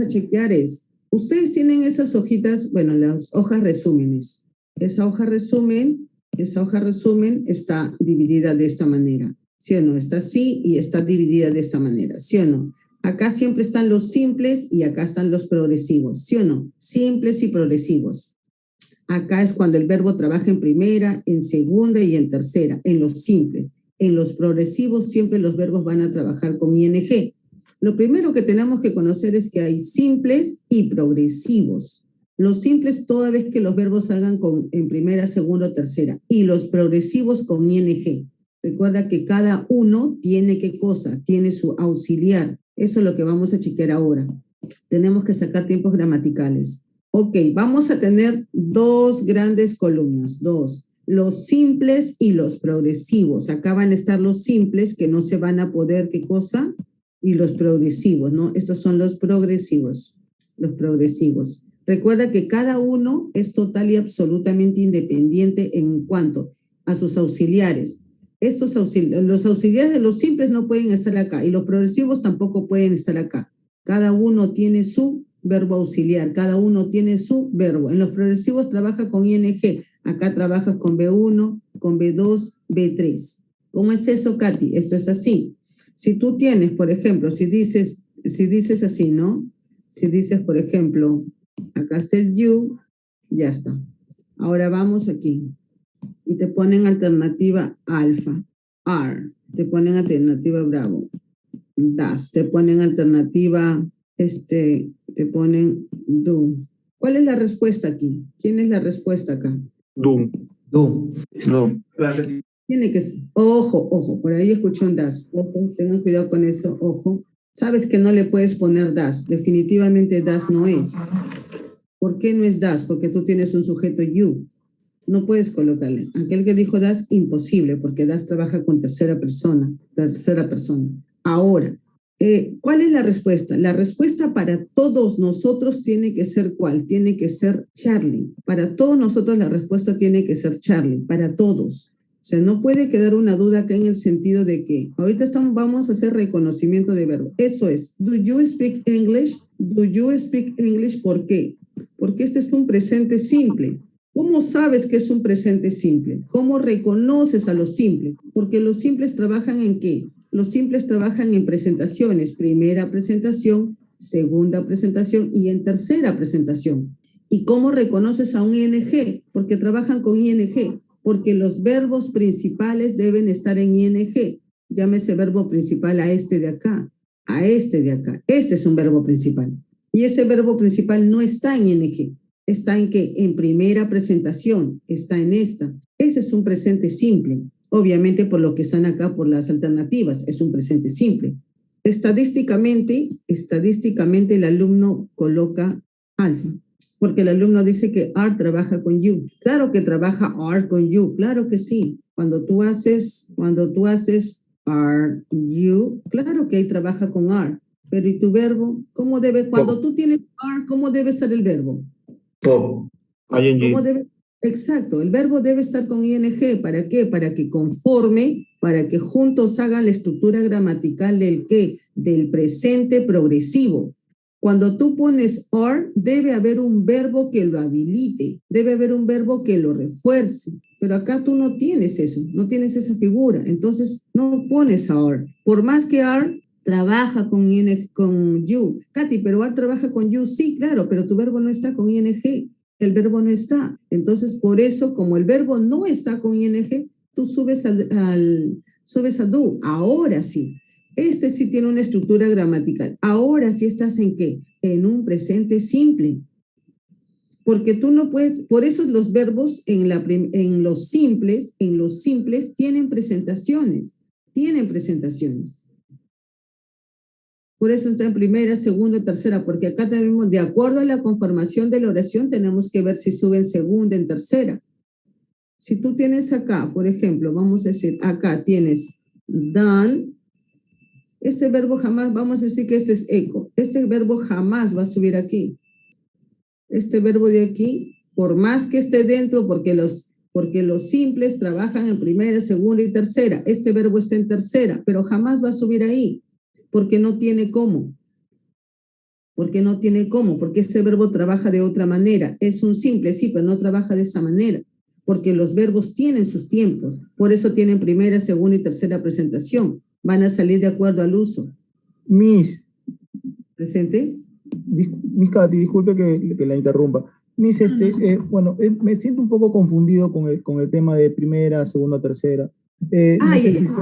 vamos a chequear es, ustedes tienen esas hojitas, bueno, las hojas resúmenes. Esa hoja resumen está dividida de esta manera, ¿sí o no? Está así y está dividida de esta manera, ¿sí o no? Acá siempre están los simples y acá están los progresivos, ¿sí o no? Simples y progresivos. Acá es cuando el verbo trabaja en primera, en segunda y en tercera, en los simples. En los progresivos siempre los verbos van a trabajar con ing. Lo primero que tenemos que conocer es que hay simples y progresivos. Los simples toda vez que los verbos salgan en primera, segunda o tercera. Y los progresivos con ing. Recuerda que cada uno tiene ¿qué cosa? Tiene su auxiliar. Eso es lo que vamos a chequear ahora. Tenemos que sacar tiempos gramaticales. Ok, vamos a tener dos grandes columnas, dos. Los simples y los progresivos. Acá van a estar los simples que no se van a poder, ¿qué cosa? Y los progresivos, ¿no? Estos son los progresivos. Los progresivos. Recuerda que cada uno es total y absolutamente independiente en cuanto a sus auxiliares. Los auxiliares de los simples no pueden estar acá y los progresivos tampoco pueden estar acá. Cada uno tiene su verbo auxiliar, cada uno tiene su verbo. En los progresivos trabaja con ing, acá trabajas con B1, con B2, B3. ¿Cómo es eso, Katy? Esto es así. Si tú tienes, por ejemplo, si dices así, ¿no? Si dices, por ejemplo, acá está el you, ya está. Ahora vamos aquí. Y te ponen alternativa alfa, R. Te ponen alternativa bravo, das. Te ponen alternativa, te ponen do. ¿Cuál es la respuesta aquí? ¿Quién es la respuesta acá? Do. Do. No. Tiene que ser, ojo, por ahí escuché un das. Ojo, tengan cuidado con eso, ojo. Sabes que no le puedes poner das. Definitivamente das no es. ¿Por qué no es das? Porque tú tienes un sujeto you. No puedes colocarle. Aquel que dijo das, imposible, porque das trabaja con tercera persona. Ahora, ¿cuál es la respuesta? La respuesta para todos nosotros tiene que ser ¿cuál? Tiene que ser Charlie. Para todos nosotros la respuesta tiene que ser Charlie, para todos. O sea, no puede quedar una duda acá en el sentido de que ahorita vamos a hacer reconocimiento de verbo. Eso es, do you speak English? Do you speak English? ¿Por qué? Porque este es un presente simple. ¿Cómo sabes que es un presente simple? ¿Cómo reconoces a los simples? Porque los simples trabajan ¿en qué? Los simples trabajan en presentaciones. Primera presentación, segunda presentación y en tercera presentación. ¿Y cómo reconoces a un ing? Porque trabajan con ing. Porque los verbos principales deben estar en ing. Llámese verbo principal a este de acá. A este de acá. Este es un verbo principal. Y ese verbo principal no está en ing. ¿Está en qué? En primera presentación, está en esta. Ese es un presente simple. Obviamente por lo que están acá, por las alternativas, es un presente simple. Estadísticamente el alumno coloca alfa, porque el alumno dice que R trabaja con you. Claro que trabaja R con you, claro que sí. Cuando tú haces R, you, claro que ahí trabaja con R. Pero ¿y tu verbo? Cuando tú tienes R, ¿cómo debe ser el verbo? ING. Exacto, el verbo debe estar con ing. ¿Para qué? Para que conforme, para que juntos hagan la estructura gramatical del ¿qué? Del presente progresivo. Cuando tú pones are, debe haber un verbo que lo habilite, debe haber un verbo que lo refuerce. Pero acá tú no tienes eso, no tienes esa figura. Entonces no pones are. Por más que are trabaja con you. Katy, pero R trabaja con you. Sí, claro, pero tu verbo no está con ing. El verbo no está. Entonces, por eso, como el verbo no está con ing, tú subes a do. Ahora sí. Este sí tiene una estructura gramatical. Ahora sí estás ¿en qué? En un presente simple. Porque tú no puedes, por eso los verbos en los simples tienen presentaciones. Por eso está en primera, segunda, tercera, porque acá tenemos, de acuerdo a la conformación de la oración, tenemos que ver si sube en segunda, en tercera. Si tú tienes acá, por ejemplo, vamos a decir, acá tienes done, este verbo jamás, vamos a decir que este es eco, este verbo jamás va a subir aquí. Este verbo de aquí, por más que esté dentro, porque los simples trabajan en primera, segunda y tercera, este verbo está en tercera, pero jamás va a subir ahí. Porque no tiene cómo. Porque no tiene cómo, porque este verbo trabaja de otra manera. Es un simple, sí, pero no trabaja de esa manera, porque los verbos tienen sus tiempos. Por eso tienen primera, segunda y tercera presentación. Van a salir de acuerdo al uso. Miss, ¿Presente? Miss Katy, disculpe que la interrumpa. Miss, bueno, me siento un poco confundido con el tema de primera, segunda, tercera.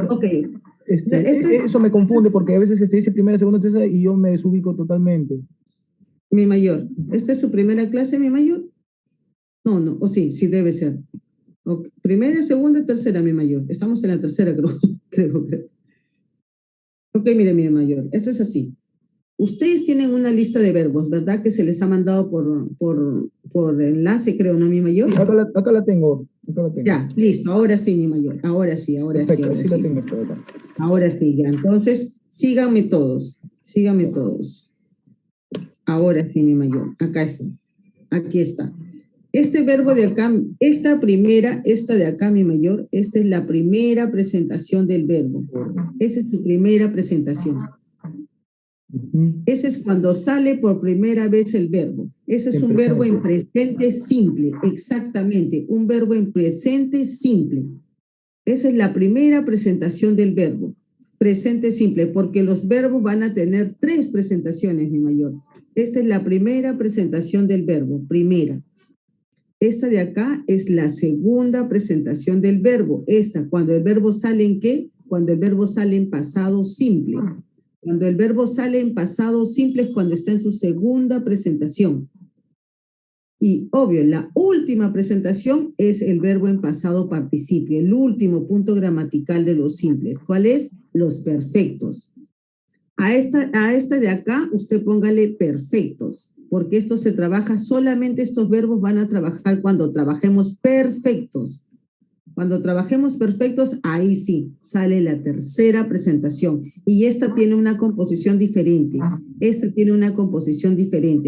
Ok. Eso me confunde porque a veces dice primera, segunda, tercera y yo me desubico totalmente. Mi mayor, ¿esta es su primera clase, mi mayor? No, o sí debe ser. Okay. Primera, segunda, tercera, mi mayor. Estamos en la tercera, creo que. Ok, mire, mi mayor, esto es así. Ustedes tienen una lista de verbos, ¿verdad? Que se les ha mandado por enlace, creo, ¿no, mi mayor? Sí, acá la tengo. Ya, listo, ahora sí, mi mayor. Ahora sí. Perfecto, sí la tengo acá. Ahora sí, ya. Entonces, síganme todos. Ahora sí, mi mayor. Acá está. Aquí está. Este verbo de acá, esta de acá, mi mayor, esta es la primera presentación del verbo. Esa es su primera presentación. Ese es cuando sale por primera vez el verbo. Ese es un verbo en presente simple, exactamente, un verbo en presente simple. Esa es la primera presentación del verbo, presente simple, porque los verbos van a tener 3 presentaciones, mi mayor. Esta es la primera presentación del verbo, primera. Esta de acá es la segunda presentación del verbo. Esta, cuando el verbo sale en ¿qué? Cuando el verbo sale en pasado simple. Cuando el verbo sale en pasado simple es cuando está en su segunda presentación. Y obvio, la última presentación es el verbo en pasado participio, el último punto gramatical de los simples. ¿Cuál es? Los perfectos. A esta de acá usted póngale perfectos, porque esto se trabaja, solamente estos verbos van a trabajar cuando trabajemos perfectos. Cuando trabajemos perfectos, ahí sí, sale la tercera presentación. Y esta tiene una composición diferente.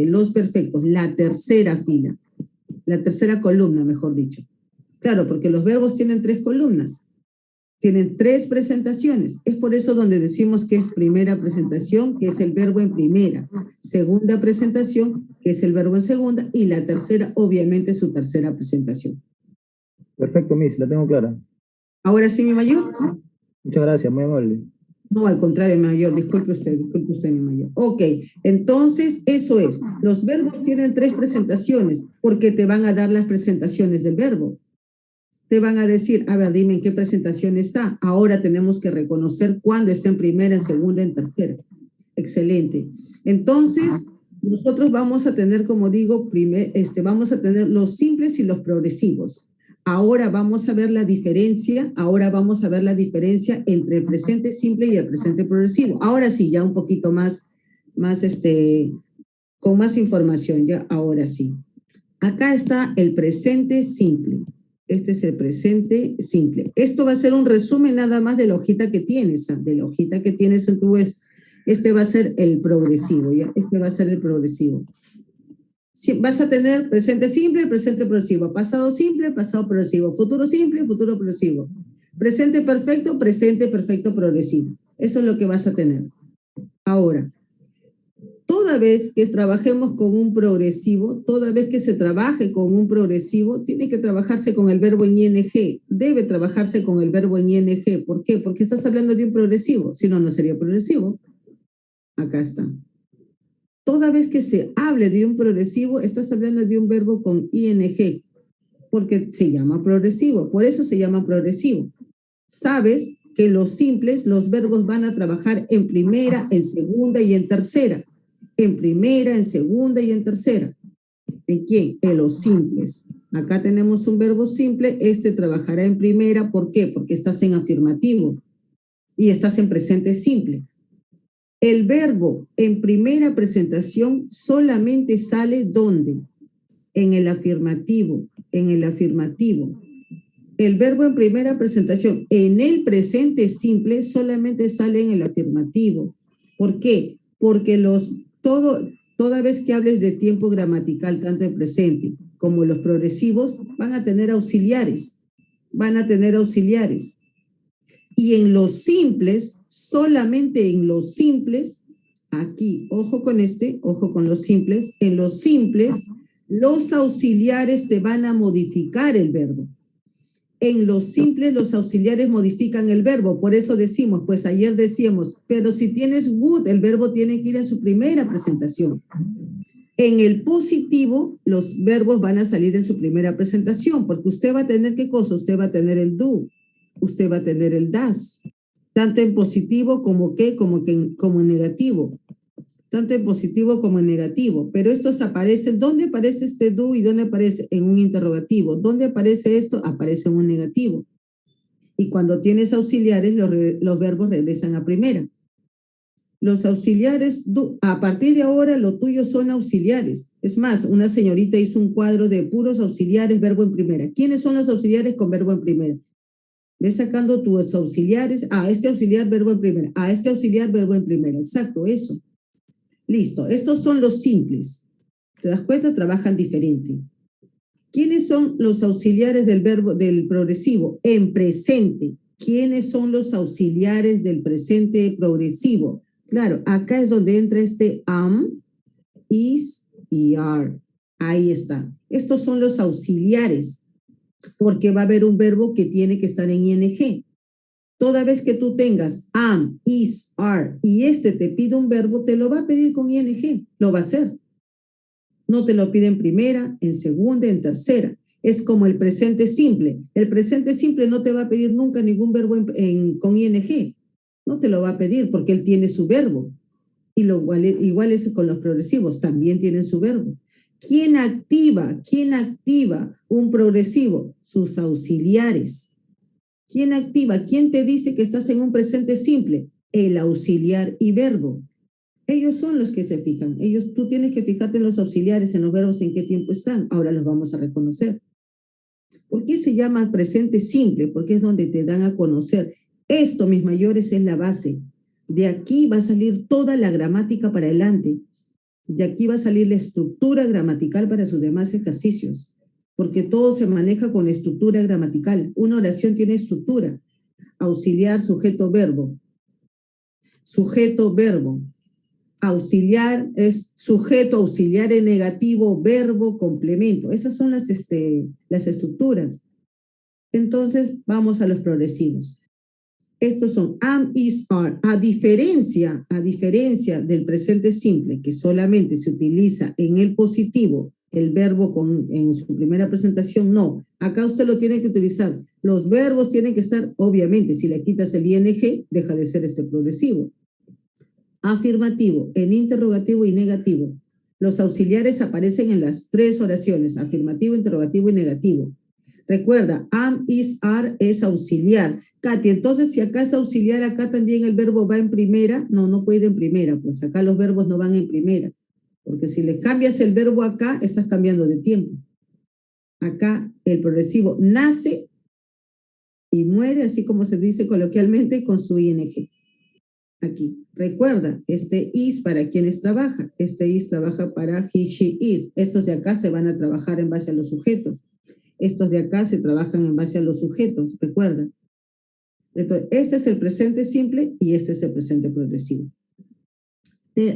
Los perfectos, la tercera fila. La tercera columna, mejor dicho. Claro, porque los verbos tienen 3 columnas. Tienen 3 presentaciones. Es por eso donde decimos que es primera presentación, que es el verbo en primera. Segunda presentación, que es el verbo en segunda. Y la tercera, obviamente, su tercera presentación. Perfecto, Miss, la tengo clara. ¿Ahora sí, mi mayor? Muchas gracias, muy amable. No, al contrario, mi mayor, disculpe usted, mi mayor. Ok, entonces eso es. Los verbos tienen 3 presentaciones porque te van a dar las presentaciones del verbo. Te van a decir, a ver, dime en qué presentación está. Ahora tenemos que reconocer cuándo está en primera, en segunda, en tercera. Excelente. Entonces, nosotros vamos a tener, como digo, vamos a tener los simples y los progresivos. Ahora vamos a ver la diferencia entre el presente simple y el presente progresivo. Ahora sí, ya un poquito más con más información, ya ahora sí. Acá está el presente simple. Este es el presente simple. Esto va a ser un resumen nada más de la hojita que tienes, en tu este va a ser el progresivo, ¿ya? Este va a ser el progresivo. Vas a tener presente simple, presente progresivo, pasado simple, pasado progresivo, futuro simple, futuro progresivo, presente perfecto progresivo. Eso es lo que vas a tener. Ahora, toda vez que trabajemos con un progresivo, toda vez que se trabaje con un progresivo, tiene que trabajarse con el verbo en ing. Debe trabajarse con el verbo en ing. ¿Por qué? Porque estás hablando de un progresivo. Si no, no sería progresivo. Acá está. Toda vez que se hable de un progresivo, estás hablando de un verbo con ing, porque se llama progresivo. Por eso se llama progresivo. Sabes que los simples, los verbos van a trabajar en primera, en segunda y en tercera. En primera, en segunda y en tercera. ¿En quién? En los simples. Acá tenemos un verbo simple, este trabajará en primera. ¿Por qué? Porque estás en afirmativo y estás en presente simple. El verbo en primera presentación solamente sale ¿dónde? En el afirmativo, el verbo en primera presentación en el presente simple solamente sale en el afirmativo. ¿Por qué? Porque toda vez que hables de tiempo gramatical, tanto en presente como los progresivos, van a tener auxiliares. Y en los simples, solamente en los simples, Aquí, ojo con ojo con los simples. En los simples, los auxiliares te van a modificar el verbo. En los simples, los auxiliares modifican el verbo. Por eso decimos, pues ayer decíamos, pero si tienes would, el verbo tiene que ir en su primera presentación. En el positivo, los verbos van a salir en su primera presentación, porque usted va a tener, ¿qué cosa? Usted va a tener el do, usted va a tener el das, tanto en positivo como en negativo. Tanto en positivo como en negativo, pero estos aparecen, ¿dónde aparece este do y dónde aparece? En un interrogativo. ¿Dónde aparece esto? Aparece en un negativo. Y cuando tienes auxiliares, los verbos regresan a primera. Los auxiliares, a partir de ahora, lo tuyo son auxiliares. Es más, una señorita hizo un cuadro de puros auxiliares, verbo en primera. ¿Quiénes son los auxiliares con verbo en primera? Ves sacando tus auxiliares. Este auxiliar, verbo en primera. Este auxiliar, verbo en primera. Exacto, eso. Listo, estos son los simples. ¿Te das cuenta? Trabajan diferente. ¿Quiénes son los auxiliares del verbo del progresivo? En presente. ¿Quiénes son los auxiliares del presente progresivo? Claro, acá es donde entra este am, is y are. Ahí está. Estos son los auxiliares, porque va a haber un verbo que tiene que estar en ing. Toda vez que tú tengas am, is, are y te pide un verbo, te lo va a pedir con ing, lo va a hacer. No te lo pide en primera, en segunda, en tercera. Es como el presente simple. El presente simple no te va a pedir nunca ningún verbo con ing. No te lo va a pedir porque él tiene su verbo. Y igual es con los progresivos, también tienen su verbo. ¿Quién activa un progresivo? Sus auxiliares. ¿Quién activa? ¿Quién te dice que estás en un presente simple? El auxiliar y verbo. Ellos son los que se fijan. Tú tienes que fijarte en los auxiliares, en los verbos, en qué tiempo están. Ahora los vamos a reconocer. ¿Por qué se llama presente simple? Porque es donde te dan a conocer. Esto, mis mayores, es la base. De aquí va a salir toda la gramática para adelante. De aquí va a salir la estructura gramatical para sus demás ejercicios. Porque todo se maneja con estructura gramatical. Una oración tiene estructura. Auxiliar, sujeto, verbo. Sujeto, verbo. Auxiliar es sujeto, auxiliar en negativo, verbo, complemento. Esas son las estructuras. Entonces, vamos a los progresivos. Estos son am, is, are. A diferencia del presente simple, que solamente se utiliza en el positivo, el verbo en su primera presentación, no. Acá usted lo tiene que utilizar. Los verbos tienen que estar, obviamente, si le quitas el ing, deja de ser progresivo. Afirmativo, en interrogativo y negativo. Los auxiliares aparecen en las tres oraciones, afirmativo, interrogativo y negativo. Recuerda, am, is, are es auxiliar. Katy, entonces si acá es auxiliar, acá también el verbo va en primera. No puede ir en primera, pues acá los verbos no van en primera. Porque si le cambias el verbo acá, estás cambiando de tiempo. Acá el progresivo nace y muere, así como se dice coloquialmente, con su ing. Aquí, recuerda, is para quienes trabajan. Is trabaja para he, she, is. Estos de acá se van a trabajar en base a los sujetos. Estos de acá se trabajan en base a los sujetos, recuerda. Entonces, este es el presente simple y este es el presente progresivo.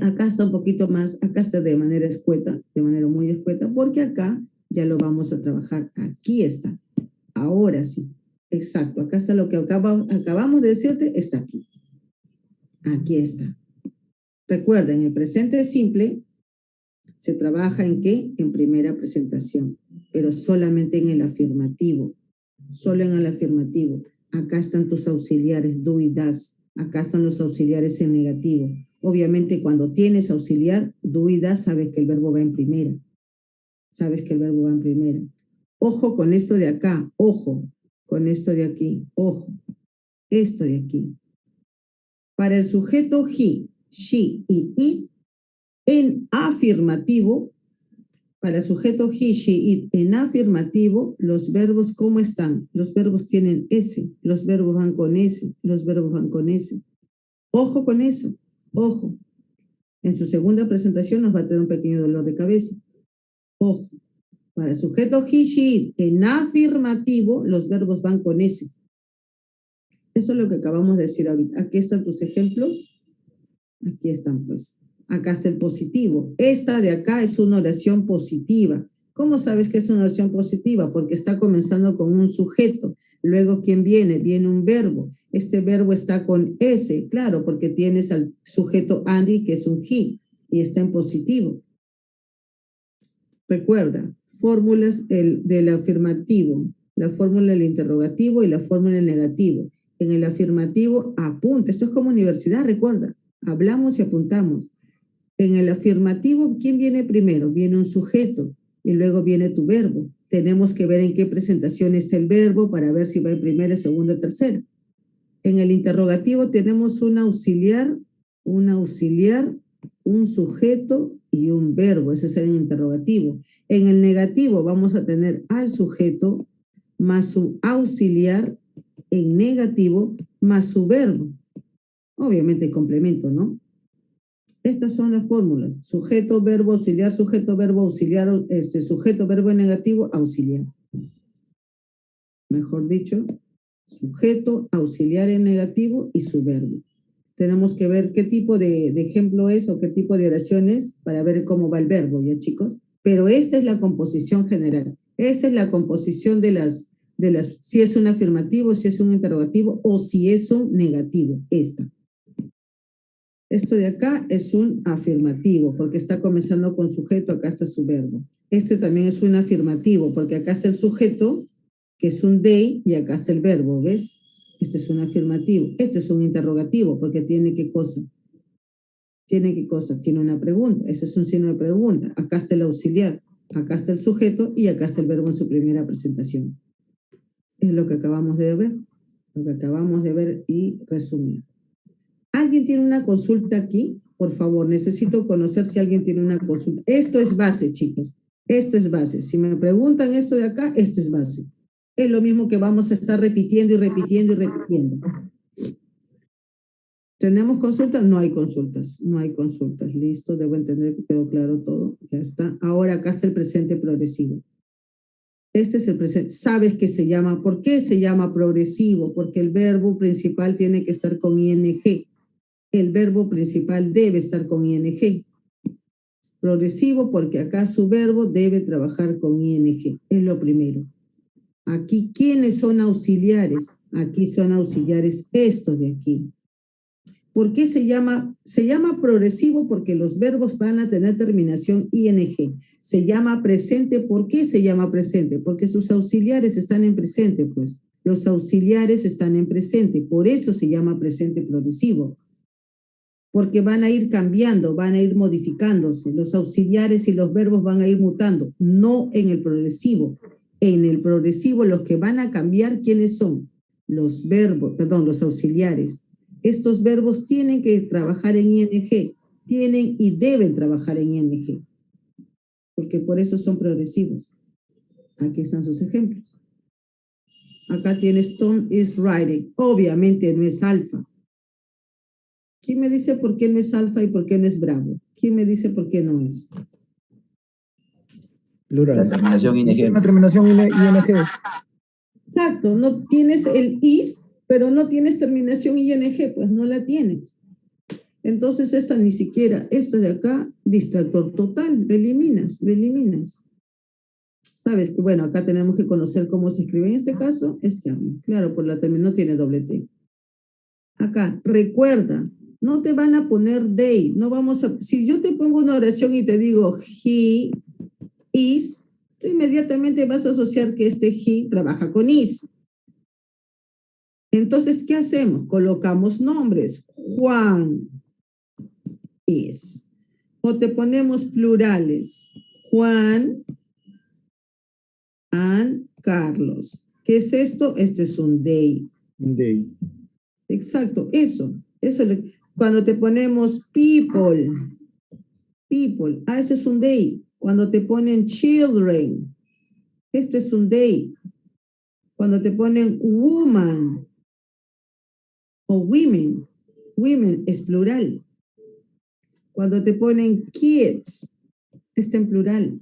Acá está un poquito más, acá está de manera escueta, de manera muy escueta, porque acá ya lo vamos a trabajar. Aquí está. Ahora sí. Exacto. Acá está lo que acabamos de decirte, está aquí. Aquí está. Recuerda, en el presente simple se trabaja ¿en qué? En primera presentación, pero solamente en el afirmativo. Solo en el afirmativo. Acá están tus auxiliares, do y das. Acá están los auxiliares en negativo. Obviamente, cuando tienes auxiliar, do y das, sabes que el verbo va en primera. Sabes que el verbo va en primera. Ojo con esto de acá. Ojo con esto de aquí. Ojo. Esto de aquí. Para el sujeto he, she y it, en afirmativo, para el sujeto he, she, it, en afirmativo, los verbos, ¿cómo están? Los verbos tienen S, los verbos van con S, los verbos van con S. Ojo con eso, ojo. En su segunda presentación nos va a tener un pequeño dolor de cabeza. Ojo. Para el sujeto he, she, it, en afirmativo, los verbos van con S. Eso es lo que acabamos de decir ahorita. Aquí están tus ejemplos. Aquí están, pues. Acá está el positivo. Esta de acá es una oración positiva. ¿Cómo sabes que es una oración positiva? Porque está comenzando con un sujeto. Luego, ¿quién viene? Viene un verbo. Este verbo está con S, claro, porque tienes al sujeto Andy, que es un he, y está en positivo. Recuerda, fórmulas del afirmativo, la fórmula del interrogativo y la fórmula del negativo. En el afirmativo, apunta. Esto es como universidad, recuerda. Hablamos y apuntamos. En el afirmativo, ¿quién viene primero? Viene un sujeto y luego viene tu verbo. Tenemos que ver en qué presentación está el verbo para ver si va en primera, segunda o tercera. En el interrogativo tenemos un auxiliar, un sujeto y un verbo. Ese es el interrogativo. En el negativo vamos a tener al sujeto más su auxiliar en negativo más su verbo. Obviamente complemento, ¿no? Estas son las fórmulas. Sujeto, verbo, auxiliar, sujeto, verbo, auxiliar, sujeto, verbo en negativo, auxiliar. Mejor dicho, sujeto, auxiliar en negativo y su verbo. Tenemos que ver qué tipo de ejemplo es o qué tipo de oración es para ver cómo va el verbo, ¿ya, chicos? Pero esta es la composición general. Esta es la composición de las, si es un afirmativo, si es un interrogativo o si es un negativo, esta. Esto de acá es un afirmativo, porque está comenzando con sujeto, acá está su verbo. Este también es un afirmativo, porque acá está el sujeto, que es un they, y acá está el verbo, ¿ves? Este es un afirmativo. Este es un interrogativo, porque tiene qué cosa. ¿Tiene qué cosa? Tiene una pregunta. Ese es un signo de pregunta. Acá está el auxiliar, acá está el sujeto, y acá está el verbo en su primera presentación. Es lo que acabamos de ver. Lo que acabamos de ver y resumir. ¿Alguien tiene una consulta aquí? Por favor, necesito conocer si alguien tiene una consulta. Esto es base, chicos. Esto es base. Si me preguntan esto de acá, esto es base. Es lo mismo que vamos a estar repitiendo y repitiendo y repitiendo. ¿Tenemos consultas? No hay consultas. No hay consultas. Listo, debo entender que quedó claro todo. Ya está. Ahora acá está el presente progresivo. Este es el presente. ¿Sabes qué se llama? ¿Por qué se llama progresivo? Porque el verbo principal tiene que estar con ing. El verbo principal debe estar con ing. Progresivo porque acá su verbo debe trabajar con ing. Es lo primero. Aquí, ¿quiénes son auxiliares? Aquí son auxiliares estos de aquí. ¿Por qué se llama? Se llama progresivo porque los verbos van a tener terminación ing. Se llama presente. ¿Por qué se llama presente? Porque sus auxiliares están en presente, pues. Los auxiliares están en presente. Por eso se llama presente progresivo. Porque van a ir cambiando, van a ir modificándose. Los auxiliares y los verbos van a ir mutando, no en el progresivo. En el progresivo los que van a cambiar, ¿quiénes son? Los verbos, perdón, los auxiliares. Estos verbos tienen que trabajar en ing, tienen y deben trabajar en ing, porque por eso son progresivos. Aquí están sus ejemplos. Acá tienes Tom is writing. Obviamente no es alfa. ¿Quién me dice por qué no es alfa y por qué no es bravo? ¿Quién me dice por qué no es? Plural. La terminación ing. La terminación ing. Exacto, no tienes el is, pero no tienes terminación ing, pues no la tienes. Entonces esta ni siquiera, esta de acá, distractor total, lo eliminas. Sabes que, bueno, acá tenemos que conocer cómo se escribe en este caso, claro, por la terminación no tiene doble T. Acá, recuerda, no te van a poner they, no vamos a, si yo te pongo una oración y te digo he is, tú inmediatamente vas a asociar que este he trabaja con is. Entonces, ¿qué hacemos? Colocamos nombres, Juan is, o te ponemos plurales, Juan and Carlos. ¿Qué es esto? Este es un they. Un they. Exacto, eso. Cuando te ponemos people, ese es un they. Cuando te ponen children, este es un they. Cuando te ponen woman o women es plural. Cuando te ponen kids, está en plural.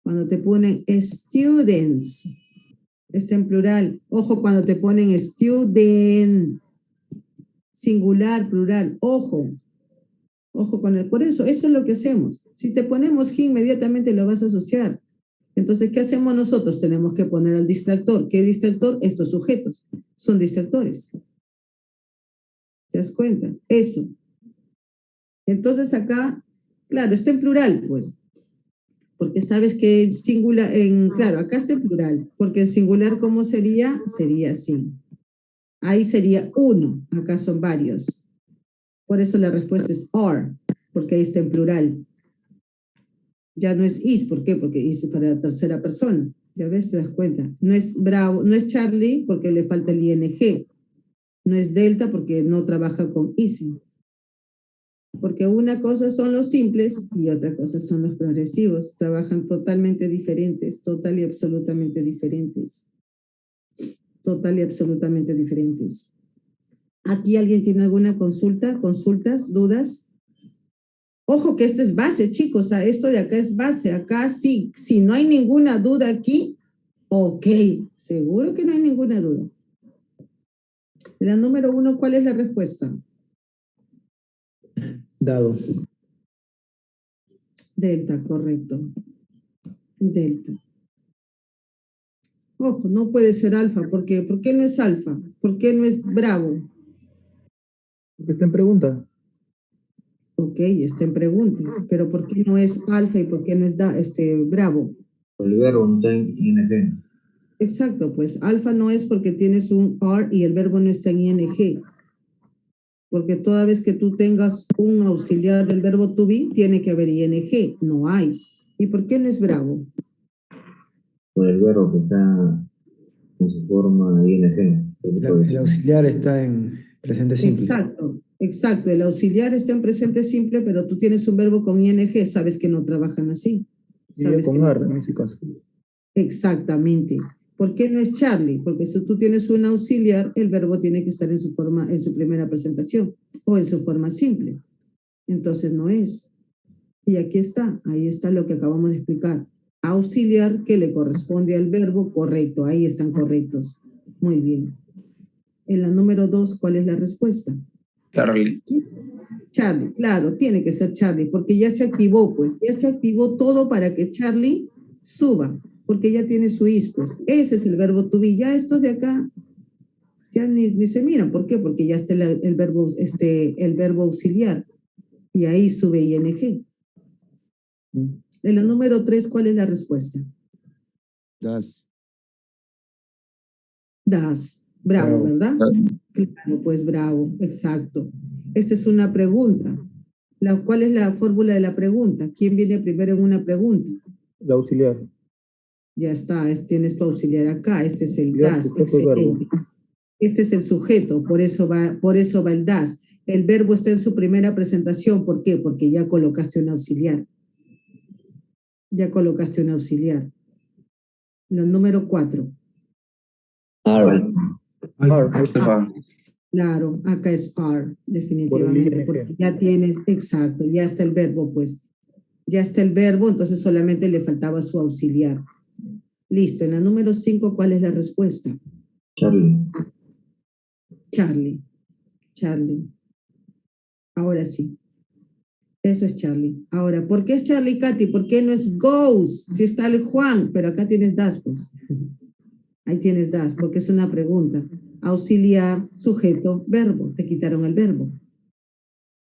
Cuando te ponen students, está en plural. Ojo, cuando te ponen student, singular, plural, ojo. Ojo con el, por eso es lo que hacemos. Si te ponemos he, inmediatamente lo vas a asociar. Entonces, ¿qué hacemos nosotros? Tenemos que poner al distractor. ¿Qué distractor? Estos sujetos son distractores. ¿Te das cuenta? Eso. Entonces acá, claro, está en plural, pues. Porque sabes que en singular, claro, acá está en plural. Porque en singular, ¿cómo sería? Sería así. Ahí sería uno. Acá son varios. Por eso la respuesta es are, porque ahí está en plural. Ya no es is, ¿por qué? Porque is es para la tercera persona. Ya ves, te das cuenta. No es Bravo, no es Charlie porque le falta el ing. No es Delta porque no trabaja con easy. Porque una cosa son los simples y otra cosa son los progresivos. Trabajan totalmente diferentes, total y absolutamente diferentes. Total y absolutamente diferentes. ¿Aquí alguien tiene alguna consulta? ¿Consultas? ¿Dudas? Ojo que esto es base, chicos. Esto de acá es base. Acá sí. Si no hay ninguna duda aquí, ok. Seguro que no hay ninguna duda. La número 1, ¿cuál es la respuesta? Dado. Delta, correcto. Delta. Ojo, no puede ser alfa. ¿Por qué? ¿Por qué no es alfa? ¿Por qué no es bravo? Porque está en pregunta. Ok, está en pregunta. Pero ¿por qué no es alfa y por qué no es bravo? El verbo no está en ing. Exacto, pues alfa no es porque tienes un are y el verbo no está en ing. Porque toda vez que tú tengas un auxiliar del verbo to be, tiene que haber ing. No hay. ¿Y por qué no es bravo? Por el verbo que está en su forma ing. El auxiliar está en presente simple. Exacto, exacto. El auxiliar está en presente simple, pero tú tienes un verbo con ing, sabes que no trabajan así. Sabes con ar en ese caso. Exactamente. ¿Por qué no es Charlie? Porque si tú tienes un auxiliar, el verbo tiene que estar en su forma, en su primera presentación o en su forma simple. Entonces no es. Y aquí está, ahí está lo que acabamos de explicar. Auxiliar que le corresponde al verbo, correcto, ahí están correctos. Muy bien. En la número 2, ¿cuál es la respuesta? Charlie. Charlie, claro, tiene que ser Charlie, porque ya se activó, pues, ya se activó todo para que Charlie suba, porque ya tiene su is, pues. Ese es el verbo to be. Ya estos de acá, ya ni se miran. ¿Por qué? Porque ya está el verbo auxiliar, y ahí sube ing. En la número 3, ¿cuál es la respuesta? Das. Das. Bravo, Bravo. ¿verdad? Claro, pues bravo, exacto. Esta es una pregunta. ¿Cuál es la fórmula de la pregunta? ¿Quién viene primero en una pregunta? El auxiliar. Ya está, tienes tu auxiliar acá. Este es el Auxiliar, das. sujeto y verbo. Excelente. Este es el sujeto, por eso va el das. El verbo está en su primera presentación. ¿Por qué? Porque ya colocaste un auxiliar. Ya colocaste un auxiliar. La número 4. Are. Ar. Claro, acá es are, Por el definitivamente, ing. porque ya tienes, exacto, ya está el verbo, pues. Ya está el verbo, entonces solamente le faltaba su auxiliar. Listo, en la número 5, ¿cuál es la respuesta? Charlie. Charlie. Charlie. Ahora sí. Eso es Charlie. Ahora, ¿por qué es Charlie, Katy? ¿Por qué no es goes? Si está el Juan, pero acá tienes das, pues. Ahí tienes das, porque es una pregunta. Auxiliar, sujeto, verbo. Te quitaron el verbo.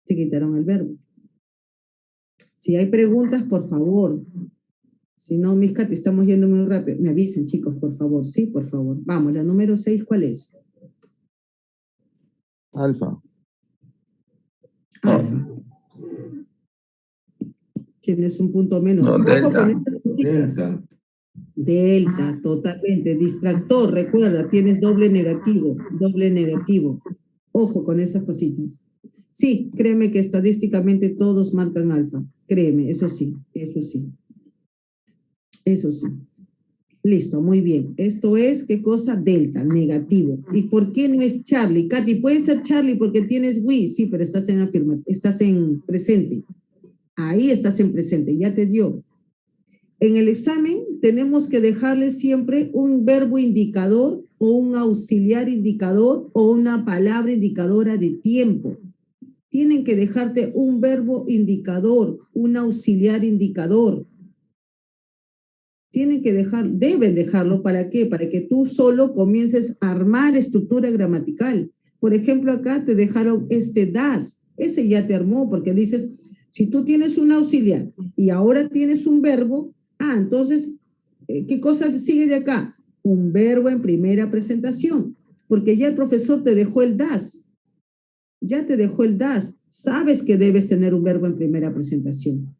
Te quitaron el verbo. Si hay preguntas, por favor. Si no, mis Katy, estamos yendo muy rápido. Me avisen, chicos, por favor. Sí, por favor. Vamos, la número 6, ¿cuál es? Alfa. Alfa. Tienes un punto menos. No, Ojo delta. con estas cositas. Delta, totalmente. Distractor, recuerda, tienes doble negativo. Doble negativo. Ojo con esas cositas. Sí, créeme que estadísticamente todos marcan alfa. Créeme, eso sí, eso sí. Eso sí. Listo, muy bien. Esto es, ¿qué cosa? Delta, negativo. ¿Y por qué no es Charlie? Katy, puede ser Charlie porque tienes we, sí, pero estás en presente. Ahí estás en presente, ya te dio. En el examen tenemos que dejarle siempre un verbo indicador o un auxiliar indicador o una palabra indicadora de tiempo. tienen que dejarte un verbo indicador, un auxiliar indicador. Tienen que deben dejarlo, ¿para qué? Para que tú solo comiences a armar estructura gramatical. Por ejemplo, acá te dejaron este das. Ese ya te armó, porque dices, si tú tienes un auxiliar y ahora tienes un verbo, entonces, ¿qué cosa sigue de acá? Un verbo en primera presentación, porque ya el profesor te dejó el das. Ya te dejó el das. Sabes que debes tener un verbo en primera presentación.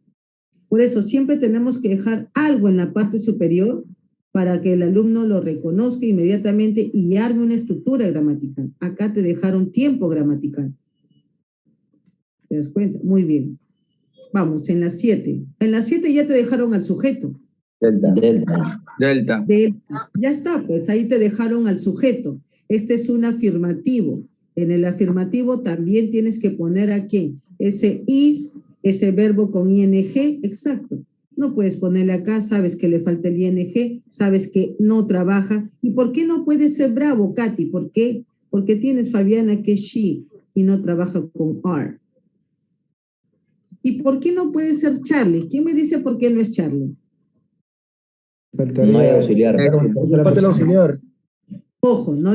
Por eso siempre tenemos que dejar algo en la parte superior para que el alumno lo reconozca inmediatamente y arme una estructura gramatical. Acá te dejaron tiempo gramatical. ¿Te das cuenta? Muy bien. Vamos, en la 7. En la 7 ya te dejaron al sujeto. Delta. Ya está, pues ahí te dejaron al sujeto. Este es un afirmativo. En el afirmativo también tienes que poner aquí ese is, ese verbo con ing, exacto. No puedes ponerle acá, sabes que le falta el ing, sabes que no trabaja. ¿Y por qué no puedes ser bravo, Katy? ¿Por qué? Porque tienes Fabiana que es she y no trabaja con are. ¿Y por qué no puede ser Charlie? ¿Quién me dice por qué no es Charlie? No hay auxiliar. Falta el auxiliar. Ojo, no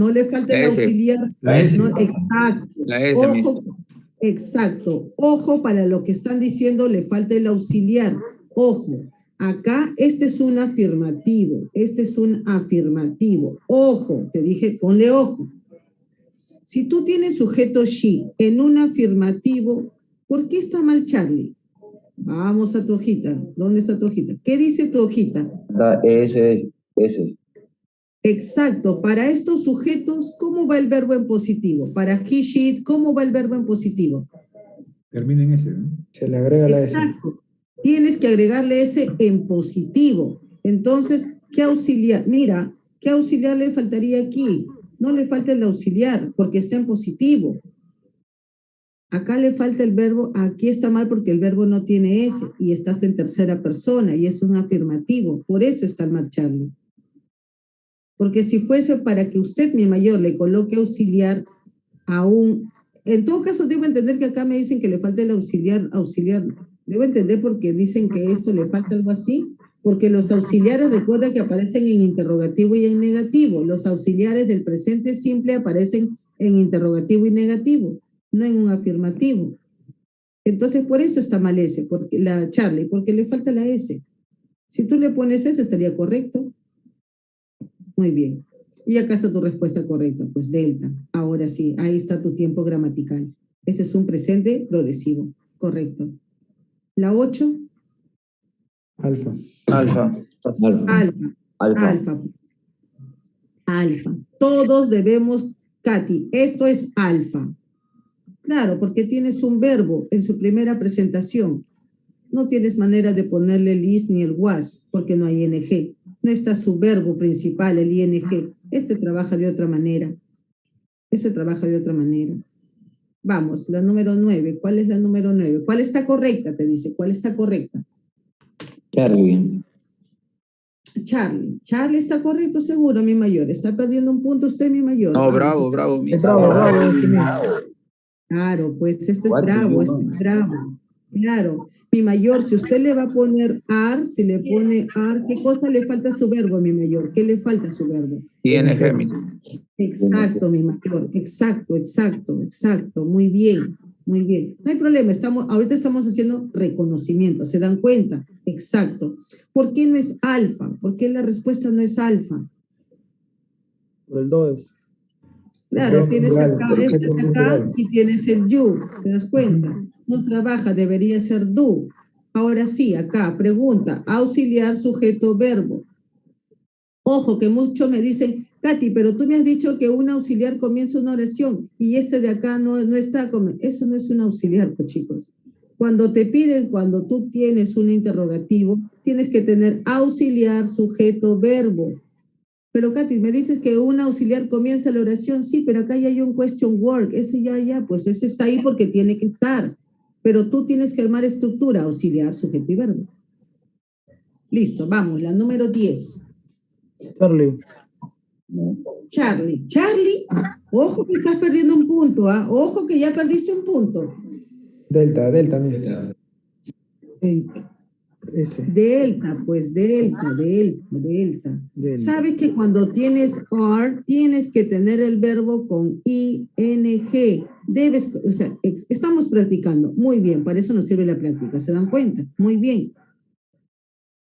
le falta el auxiliar. La S. No, exacto. La S, Ojo, exacto. Ojo, para lo que están diciendo, le falta el auxiliar. Ojo, acá este es un afirmativo. Este es un afirmativo. Ojo, te dije, ponle ojo. Si tú tienes sujeto she en un afirmativo, ¿por qué está mal Charlie? Vamos a tu hojita. ¿Dónde está tu hojita? ¿Qué dice tu hojita? S. Exacto. Para estos sujetos, ¿cómo va el verbo en positivo? Para he, she, ¿cómo va el verbo en positivo? Termina en ese, ¿no? Se le agrega la S. Exacto. Tienes que agregarle ese en positivo. Entonces, ¿qué auxiliar? Mira, ¿qué auxiliar le faltaría aquí? No le falta el auxiliar porque está en positivo. Acá le falta el verbo, aquí está mal porque el verbo no tiene S y estás en tercera persona y es un afirmativo. Por eso está mal Charlie. Porque si fuese para que usted, mi mayor, le coloque auxiliar a un... En todo caso, debo entender que acá me dicen que le falta el auxiliar. Debo entender porque dicen que esto le falta algo así. Porque los auxiliares, recuerda que aparecen en interrogativo y en negativo. Los auxiliares del presente simple aparecen en interrogativo y negativo, no en un afirmativo. Entonces, por eso está mal S, porque la Charlie, porque le falta la S. Si tú le pones S, estaría correcto. Muy bien. Y acá está tu respuesta correcta, pues delta. Ahora sí, ahí está tu tiempo gramatical. Ese es un presente progresivo. Correcto. La 8. Alfa. Alfa. Todos debemos, Katy, esto es alfa. Claro, porque tienes un verbo en su primera presentación. No tienes manera de ponerle el is ni el was, porque no hay ing. No está su verbo principal, el ing. Este trabaja de otra manera. Vamos, la número 9. ¿Cuál es la número 9? ¿Cuál está correcta? Te dice, ¿cuál está correcta? Charlie está correcto, seguro, mi mayor. Está perdiendo un punto usted, mi mayor. No, Vamos, bravo. Claro, pues este es bravo. Claro, mi mayor, si usted le va a poner ar, si le pone ar, ¿qué cosa le falta a su verbo, mi mayor? ¿Qué le falta a su verbo? ING. Exacto, mi mayor, exacto. Muy bien. No hay problema, ahorita estamos haciendo reconocimiento, ¿se dan cuenta? Exacto. ¿Por qué no es alfa? ¿Por qué la respuesta no es alfa? Por el 2. Claro, tienes acá, este de acá y tienes el you, ¿te das cuenta? No trabaja, debería ser do. Ahora sí, acá, pregunta, auxiliar, sujeto, verbo. Ojo, que muchos me dicen, Katy, pero tú me has dicho que un auxiliar comienza una oración y este de acá no está, eso no es un auxiliar, pues, chicos. Cuando te piden, cuando tú tienes un interrogativo, tienes que tener auxiliar, sujeto, verbo. Pero Katy, me dices que un auxiliar comienza la oración, sí, pero acá ya hay un question word, ese pues ese está ahí porque tiene que estar. Pero tú tienes que armar estructura, auxiliar, sujeto y verbo. Listo, vamos, la número 10. Charlie. Charlie. Charlie, ojo que estás perdiendo un punto, ¿ah? Ojo que ya perdiste un punto. Delta, mira. Delta, pues delta. Sabes que cuando tienes are, tienes que tener el verbo con ing. Debes, o sea, estamos practicando. Muy bien, para eso nos sirve la práctica. ¿Se dan cuenta? Muy bien.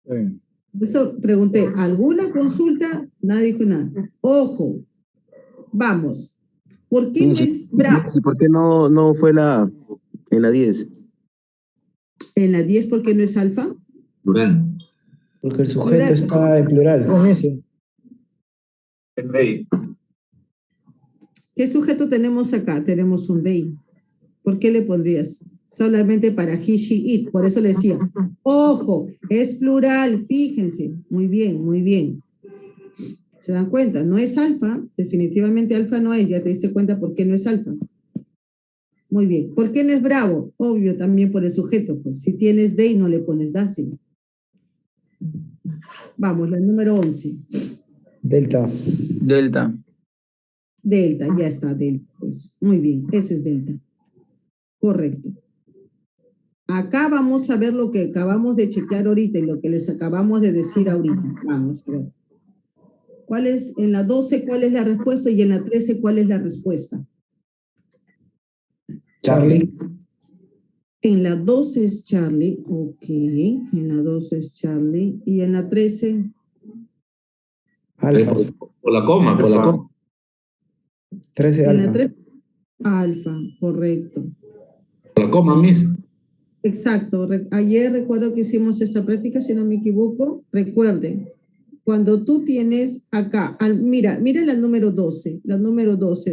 Por eso pregunté, ¿alguna consulta? Nadie dijo nada. Ojo, vamos. ¿Por qué no es bravo? ¿Y por qué no fue en la 10? En la 10, ¿por qué no es alfa? Plural. Porque el sujeto está en plural. Con ese. El they. ¿Qué sujeto tenemos acá? Tenemos un they. ¿Por qué le pondrías? Solamente para he, she, it. Por eso le decía, ojo, es plural, fíjense. Muy bien, muy bien. ¿Se dan cuenta? No es alfa. Definitivamente alfa no es. Ya te diste cuenta por qué no es alfa. Muy bien. ¿Por qué no es bravo? Obvio, también por el sujeto. Pues si tienes they, no le pones dancing. Vamos, la número 11. Delta, ya está, delta. Pues. Muy bien, ese es delta. Correcto. Acá vamos a ver lo que acabamos de chequear ahorita y lo que les acabamos de decir ahorita. Vamos a ver. ¿Cuál es, en la 12, cuál es la respuesta? Y en la 13, ¿cuál es la respuesta? Charlie. En la 12 es Charlie, ok. En la 12 es Charlie. Y en la 13... Alfa. Por la coma. 13 en alfa. la 13, alfa, correcto. Por la coma, Miss. Exacto. Ayer recuerdo que hicimos esta práctica, si no me equivoco. Recuerden, cuando tú tienes acá, mira la número 12,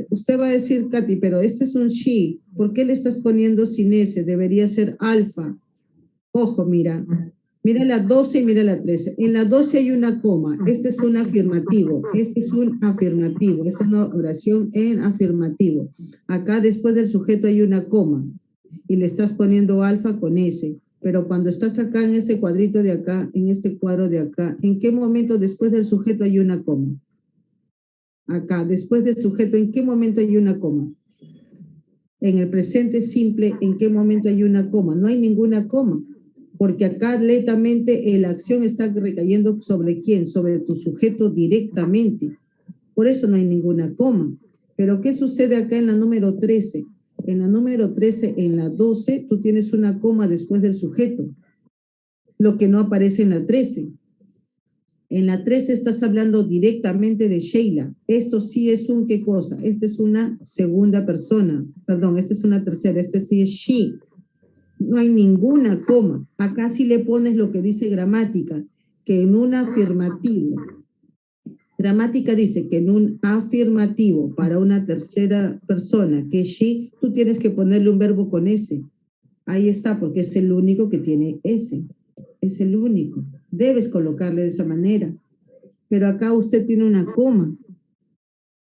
usted va a decir, Katy, pero este es un she, ¿por qué le estás poniendo sin ese? Debería ser alfa. Ojo, mira la 12 y mira la 13. En la 12 hay una coma, este es un afirmativo, esta es una oración en afirmativo. Acá después del sujeto hay una coma y le estás poniendo alfa con ese. Pero cuando estás acá en ese cuadrito de acá, en este cuadro de acá, ¿en qué momento después del sujeto hay una coma? Acá, después del sujeto, ¿en qué momento hay una coma? En el presente simple, ¿en qué momento hay una coma? No hay ninguna coma, porque acá lentamente la acción está recayendo ¿sobre quién? Sobre tu sujeto directamente. Por eso no hay ninguna coma. Pero ¿qué sucede acá en la número 13? En la número 13, en la 12, tú tienes una coma después del sujeto, lo que no aparece en la 13. En la 13 estás hablando directamente de Sheila. Esto sí es un ¿qué cosa? Esta es una segunda persona. Perdón, esta es una tercera. Este sí es she. No hay ninguna coma. Acá sí le pones lo que dice gramática, que en un afirmativo. Gramática dice que en un afirmativo para una tercera persona, que es she, tú tienes que ponerle un verbo con ese. Ahí está, porque es el único que tiene ese. Es el único. Debes colocarle de esa manera. Pero acá usted tiene una coma.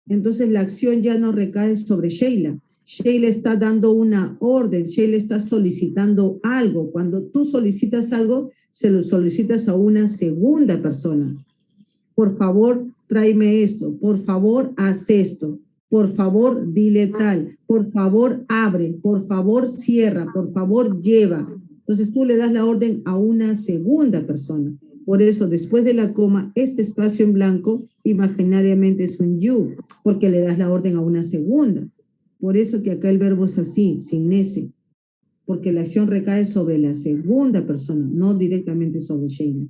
Entonces la acción ya no recae sobre Sheila. Sheila está dando una orden. Sheila está solicitando algo. Cuando tú solicitas algo, se lo solicitas a una segunda persona. Por favor, tráeme esto. Por favor, haz esto. Por favor, dile tal. Por favor, abre. Por favor, cierra. Por favor, lleva. Entonces tú le das la orden a una segunda persona. Por eso, después de la coma, este espacio en blanco imaginariamente es un you, porque le das la orden a una segunda. Por eso que acá el verbo es así, sin ese. Porque la acción recae sobre la segunda persona, no directamente sobre Sheila.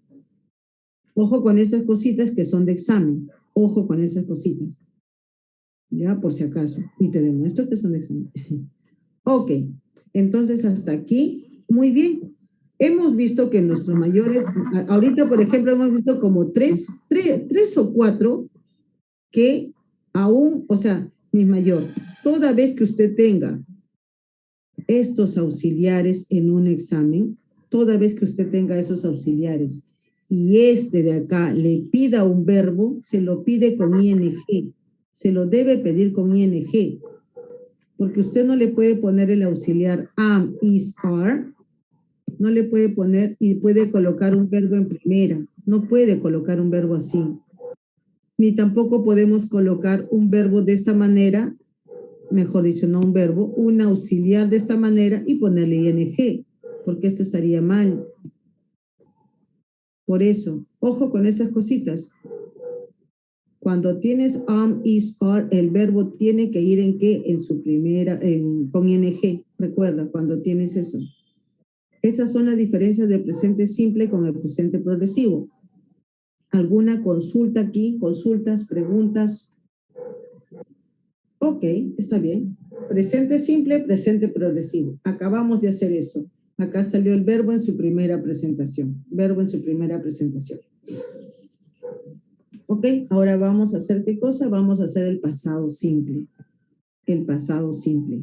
Ojo con esas cositas que son de examen. Ojo con esas cositas. Ya, por si acaso. Y te demuestro que son de examen. Ok. Entonces, hasta aquí, muy bien. Hemos visto que nuestros mayores, ahorita, por ejemplo, hemos visto como tres o cuatro que aún, o sea, mi mayor, toda vez que usted tenga estos auxiliares en un examen, toda vez que usted tenga esos auxiliares, y este de acá le pida un verbo, se lo pide con ing, se lo debe pedir con ing, porque usted no le puede poner el auxiliar am, is, are, no le puede poner y puede colocar un verbo en primera, no puede colocar un verbo así. ni tampoco podemos colocar un verbo de esta manera, mejor dicho, no un verbo, un auxiliar de esta manera y ponerle ing, porque esto estaría mal. Por eso, ojo con esas cositas. Cuando tienes am, is, are, el verbo tiene que ir en qué, en su primera, con ing. Recuerda, cuando tienes eso. Esas son las diferencias del presente simple con el presente progresivo. ¿Alguna consulta aquí? ¿Consultas, preguntas? Ok, está bien. Presente simple, presente progresivo. Acabamos de hacer eso. Acá salió el verbo en su primera presentación. Verbo en su primera presentación. Ok, ahora vamos a hacer ¿qué cosa? Vamos a hacer el pasado simple. El pasado simple.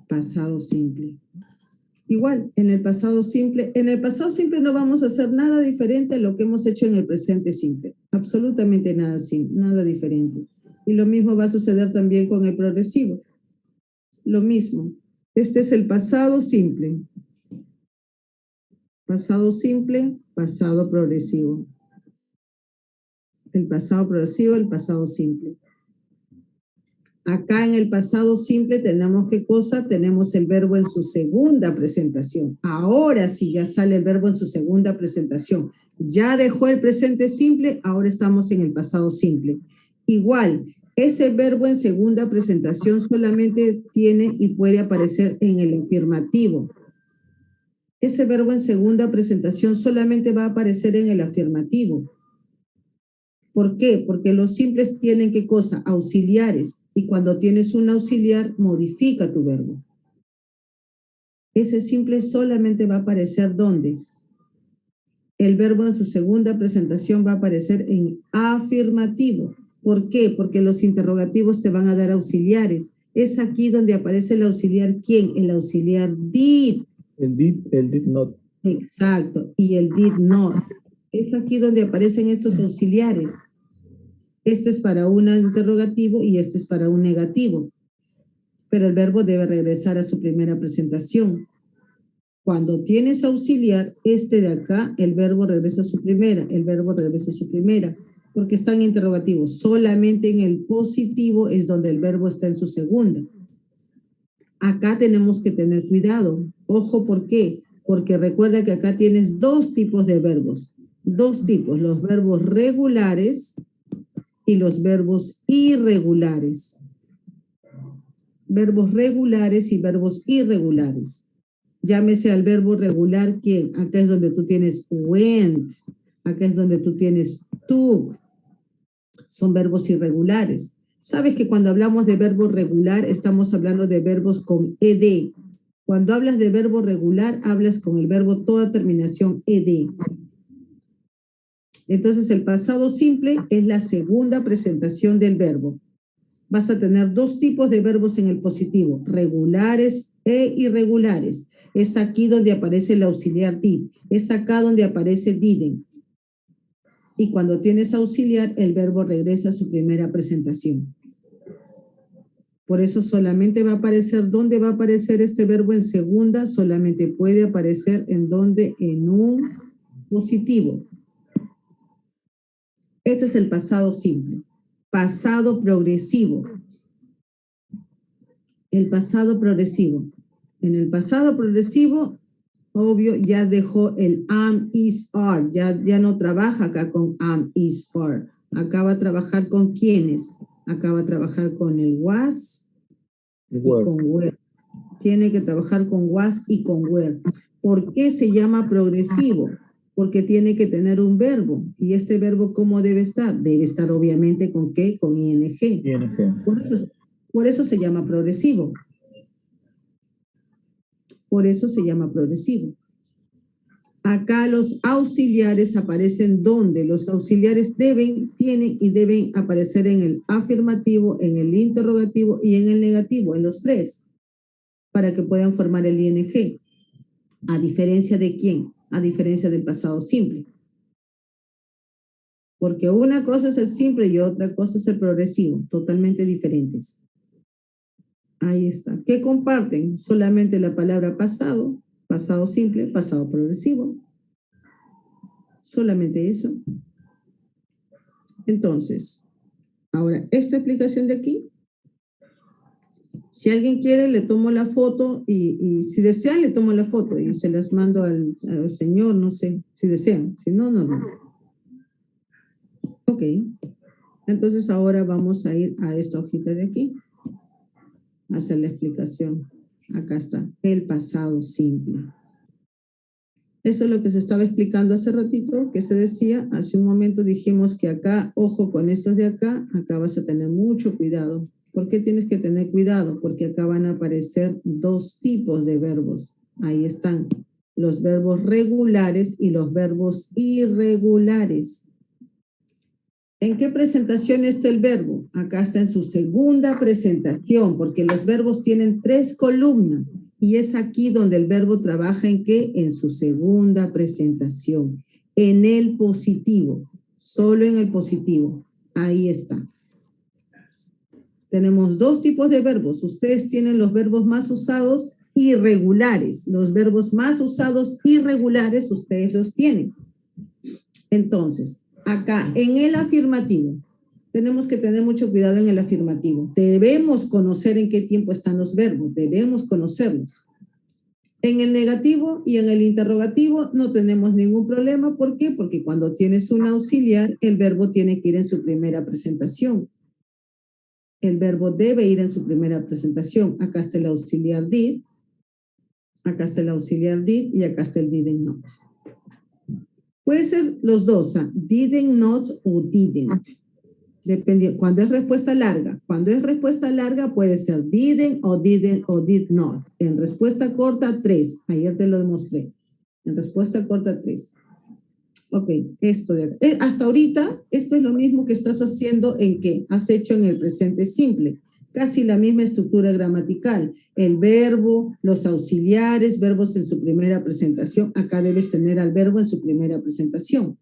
Pasado simple. Igual, en el pasado simple no vamos a hacer nada diferente a lo que hemos hecho en el presente simple. Absolutamente nada, nada diferente. Y lo mismo va a suceder también con el progresivo. Lo mismo. Este es el pasado simple. Pasado simple, pasado progresivo. El pasado progresivo, el pasado simple. Acá en el pasado simple tenemos ¿qué cosa? Tenemos el verbo en su segunda presentación. Ahora sí ya sale el verbo en su segunda presentación. Ya dejó el presente simple, ahora estamos en el pasado simple. Igual, ese verbo en segunda presentación solamente tiene y puede aparecer en el afirmativo. Ese verbo en segunda presentación solamente va a aparecer en el afirmativo. ¿Por qué? Porque los simples tienen ¿qué cosa? Auxiliares. Y cuando tienes un auxiliar, modifica tu verbo. Ese simple solamente va a aparecer ¿dónde? El verbo en su segunda presentación va a aparecer en afirmativo. ¿Por qué? Porque los interrogativos te van a dar auxiliares. Es aquí donde aparece el auxiliar ¿quién? El auxiliar did. El did not. Exacto. Y el did not. Es aquí donde aparecen estos auxiliares. Este es para un interrogativo y este es para un negativo. Pero el verbo debe regresar a su primera presentación. Cuando tienes auxiliar, este de acá, el verbo regresa a su primera, porque están interrogativos. Solamente en el positivo es donde el verbo está en su segunda. Acá tenemos que tener cuidado. Ojo, ¿por qué? Porque recuerda que acá tienes dos tipos de verbos. Dos tipos, los verbos regulares y los verbos irregulares. Verbos regulares y verbos irregulares. Llámese al verbo regular, ¿quién? Acá es donde tú tienes went. Acá es donde tú tienes took. Son verbos irregulares. ¿Sabes que cuando hablamos de verbo regular estamos hablando de verbos con ed? Cuando hablas de verbo regular, hablas con el verbo toda terminación ed. Entonces, el pasado simple es la segunda presentación del verbo. Vas a tener dos tipos de verbos en el positivo, regulares e irregulares. Es aquí donde aparece el auxiliar did. Es acá donde aparece didn't. Y cuando tienes auxiliar, el verbo regresa a su primera presentación. Por eso solamente va a aparecer, ¿dónde va a aparecer este verbo en segunda? Solamente puede aparecer en donde, en un positivo. Este es el pasado simple. Pasado progresivo. El pasado progresivo. En el pasado progresivo, obvio, ya dejó el am, is, are. Ya no trabaja acá con am, is, are. Acá va a trabajar con quiénes. Acá va a trabajar con el was y con were. Tiene que trabajar con was y con were. ¿Por qué se llama progresivo? Porque tiene que tener un verbo. ¿Y este verbo cómo debe estar? Debe estar obviamente ¿con qué? Con ing. Por eso se llama progresivo. Por eso se llama progresivo. Acá los auxiliares aparecen donde los auxiliares tienen y deben aparecer en el afirmativo, en el interrogativo y en el negativo, en los tres, para que puedan formar el ing. ¿A diferencia de quién? A diferencia del pasado simple. Porque una cosa es el simple y otra cosa es el progresivo, totalmente diferentes. Ahí está. ¿Qué comparten? Solamente la palabra pasado, pasado simple, pasado progresivo. Solamente eso. Entonces, ahora, esta explicación de aquí, si alguien quiere, le tomo la foto y si desean, le tomo la foto y se las mando al señor, no sé, si desean. Si no, no. Ok. Entonces, ahora vamos a ir a esta hojita de aquí, a hacer la explicación. Acá está, el pasado simple. Eso es lo que se estaba explicando hace ratito, que se decía, hace un momento dijimos que acá, ojo con estos de acá vas a tener mucho cuidado. ¿Por qué tienes que tener cuidado? Porque acá van a aparecer dos tipos de verbos. Ahí están, los verbos regulares y los verbos irregulares. ¿En qué presentación está el verbo? Acá está en su segunda presentación, porque los verbos tienen 3 columnas. Y es aquí donde el verbo trabaja ¿en qué? En su segunda presentación. En el positivo. Solo en el positivo. Ahí está. Tenemos 2 tipos de verbos. Ustedes tienen los verbos más usados irregulares. Los verbos más usados irregulares ustedes los tienen. Entonces, acá en el afirmativo, tenemos que tener mucho cuidado en el afirmativo. Debemos conocer en qué tiempo están los verbos, debemos conocerlos. En el negativo y en el interrogativo no tenemos ningún problema. ¿Por qué? Porque cuando tienes un auxiliar, el verbo tiene que ir en su primera presentación. El verbo debe ir en su primera presentación. Acá está el auxiliar did, acá está el auxiliar did y acá está el didn't not. Puede ser los dos, didn't not o didn't. Depende, cuando es respuesta larga. Cuando es respuesta larga puede ser didn't o did not. En respuesta corta, 3. Ayer te lo demostré. En respuesta corta, 3. Ok, esto de hasta ahorita, esto es lo mismo que estás haciendo en que has hecho en el presente simple. Casi la misma estructura gramatical. El verbo, los auxiliares, verbos en su primera presentación. Acá debes tener al verbo en su primera presentación.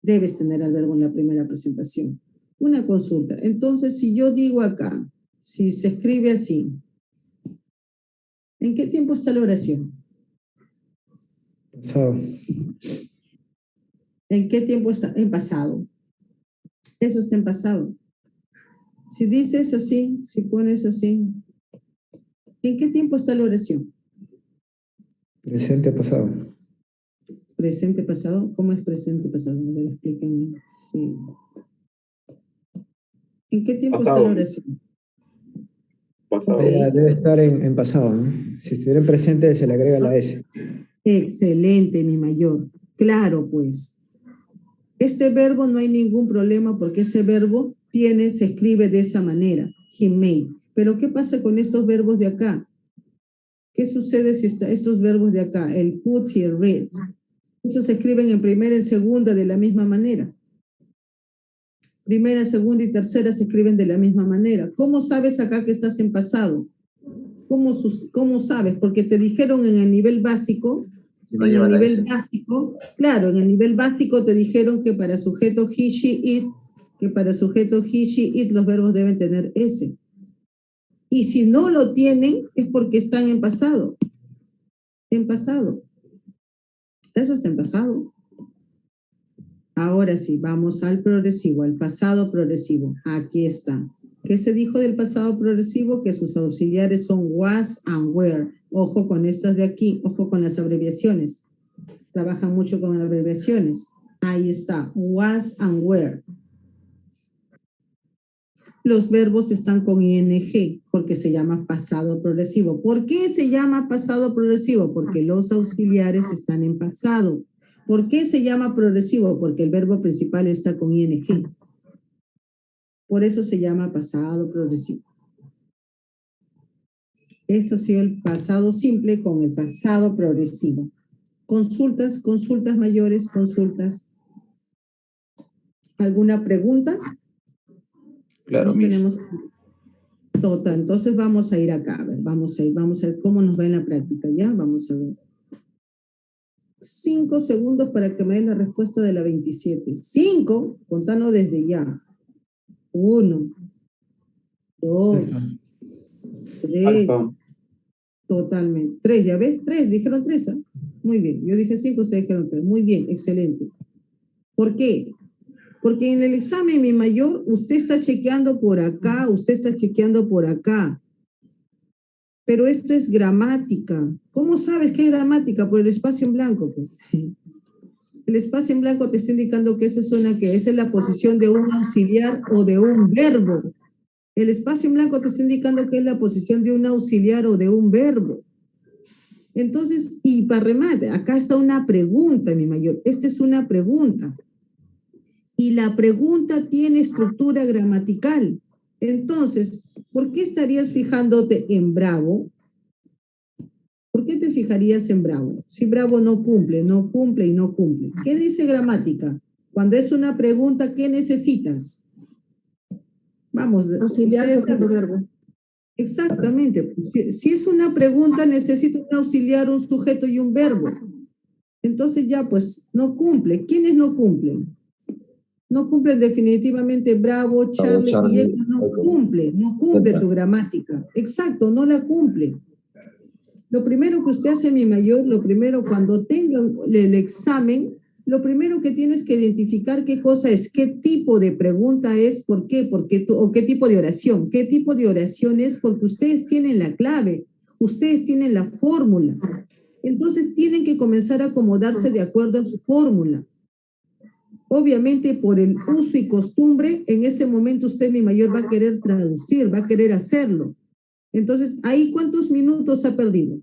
Debes tener al verbo en la primera presentación. Una consulta. Entonces, si yo digo acá, si se escribe así, ¿en qué tiempo está la oración? Pasado. ¿En qué tiempo está? En pasado. Eso está en pasado. Si dices así, si pones así, ¿en qué tiempo está la oración? Presente, pasado. Presente, pasado. ¿Cómo es presente, pasado? A ver, explíquenme. Sí. ¿En qué tiempo Pasado. está la oración? Pasado. Debe estar en pasado, ¿no? Si estuviera en presente, se le agrega la S. Excelente, mi mayor. Claro, pues. Este verbo no hay ningún problema porque ese verbo se escribe de esa manera. He made. Pero ¿qué pasa con estos verbos de acá? ¿Qué sucede si estos verbos de acá? El put y el read. Esos se escriben en primera y segunda de la misma manera. Primera, segunda y tercera se escriben de la misma manera. ¿Cómo sabes acá que estás en pasado? ¿Cómo sabes? Porque te dijeron en el nivel básico, claro, en el nivel básico te dijeron que para sujeto he, she, it, los verbos deben tener S. Y si no lo tienen, es porque están en pasado. En pasado. Eso está en pasado. Ahora sí, vamos al progresivo, al pasado progresivo. Aquí está. ¿Qué se dijo del pasado progresivo? Que sus auxiliares son was and were. Ojo con estas de aquí, ojo con las abreviaciones. Trabajan mucho con abreviaciones. Ahí está, was and were. Los verbos están con ing porque se llama pasado progresivo. ¿Por qué se llama pasado progresivo? Porque los auxiliares están en pasado. ¿Por qué se llama progresivo? Porque el verbo principal está con ing. Por eso se llama pasado progresivo. Eso sí, el pasado simple con el pasado progresivo. Consultas mayores, consultas. ¿Alguna pregunta? Claro, No tenemos. Total, entonces vamos a ir acá, a ver, vamos a ver cómo nos va en la práctica, ¿ya? Vamos a ver. 5 segundos para que me den la respuesta de la 27. 5, contanos desde ya. 1, 2, 3, Alfa. totalmente. 3, ¿ya ves? 3, dijeron 3, ¿eh? Muy bien, yo dije 5, ustedes dijeron 3. Muy bien, excelente. ¿Por qué? Porque en el examen, mi mayor, usted está chequeando por acá, usted está chequeando por acá. Pero esto es gramática. ¿Cómo sabes qué es gramática? Por el espacio en blanco, pues. El espacio en blanco te está indicando que esa es la posición de un auxiliar o de un verbo. El espacio en blanco te está indicando que es la posición de un auxiliar o de un verbo. Entonces, y para remate, acá está una pregunta, mi mayor. Esta es una pregunta. Y la pregunta tiene estructura gramatical. Entonces, ¿por qué estarías fijándote en Bravo? ¿Por qué te fijarías en Bravo? Si Bravo no cumple, no cumple y no cumple. ¿Qué dice gramática? Cuando es una pregunta, ¿qué necesitas? Vamos, Auxiliar, ustedes sujeto, saben. verbo. Exactamente. Si es una pregunta, necesito un auxiliar, un sujeto y un verbo. Entonces ya, pues, no cumple. ¿Quiénes no cumplen? No cumplen definitivamente Bravo, Charlie y Eco. No cumple tu gramática. Exacto, no la cumple. Lo primero que usted hace, mi mayor, lo primero cuando tenga el examen, lo primero que tienes que identificar qué cosa es, qué tipo de pregunta es, por qué, o qué tipo de oración. ¿Qué tipo de oración es? Porque ustedes tienen la clave, ustedes tienen la fórmula. Entonces tienen que comenzar a acomodarse de acuerdo a su fórmula. Obviamente por el uso y costumbre, en ese momento usted, mi mayor, va a querer traducir, va a querer hacerlo. Entonces, ¿ahí cuántos minutos ha perdido?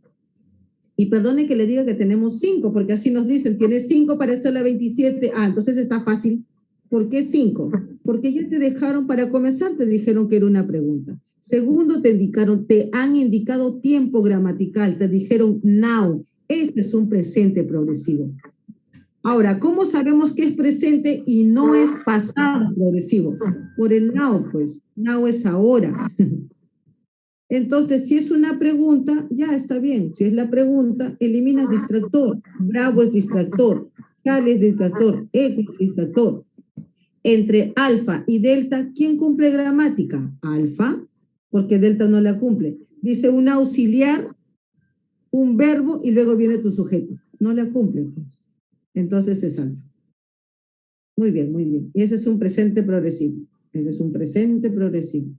Y perdone que le diga que tenemos 5, porque así nos dicen, tienes 5 para hacer la 27. Ah, entonces está fácil. ¿Por qué 5? Porque ya te dejaron, para comenzar, te dijeron que era una pregunta. Segundo, te han indicado tiempo gramatical, te dijeron now. Este es un presente progresivo. Ahora, ¿cómo sabemos que es presente y no es pasado progresivo? Por el now, pues. Now es ahora. Entonces, si es una pregunta, ya está bien. Si es la pregunta, eliminas distractor. Bravo es distractor. Cal es distractor. Eco es distractor. Entre alfa y delta, ¿quién cumple gramática? Alfa, porque delta no la cumple. Dice un auxiliar, un verbo y luego viene tu sujeto. No la cumple, pues. Entonces es alfa. Muy bien, muy bien. Y ese es un presente progresivo. Ese es un presente progresivo.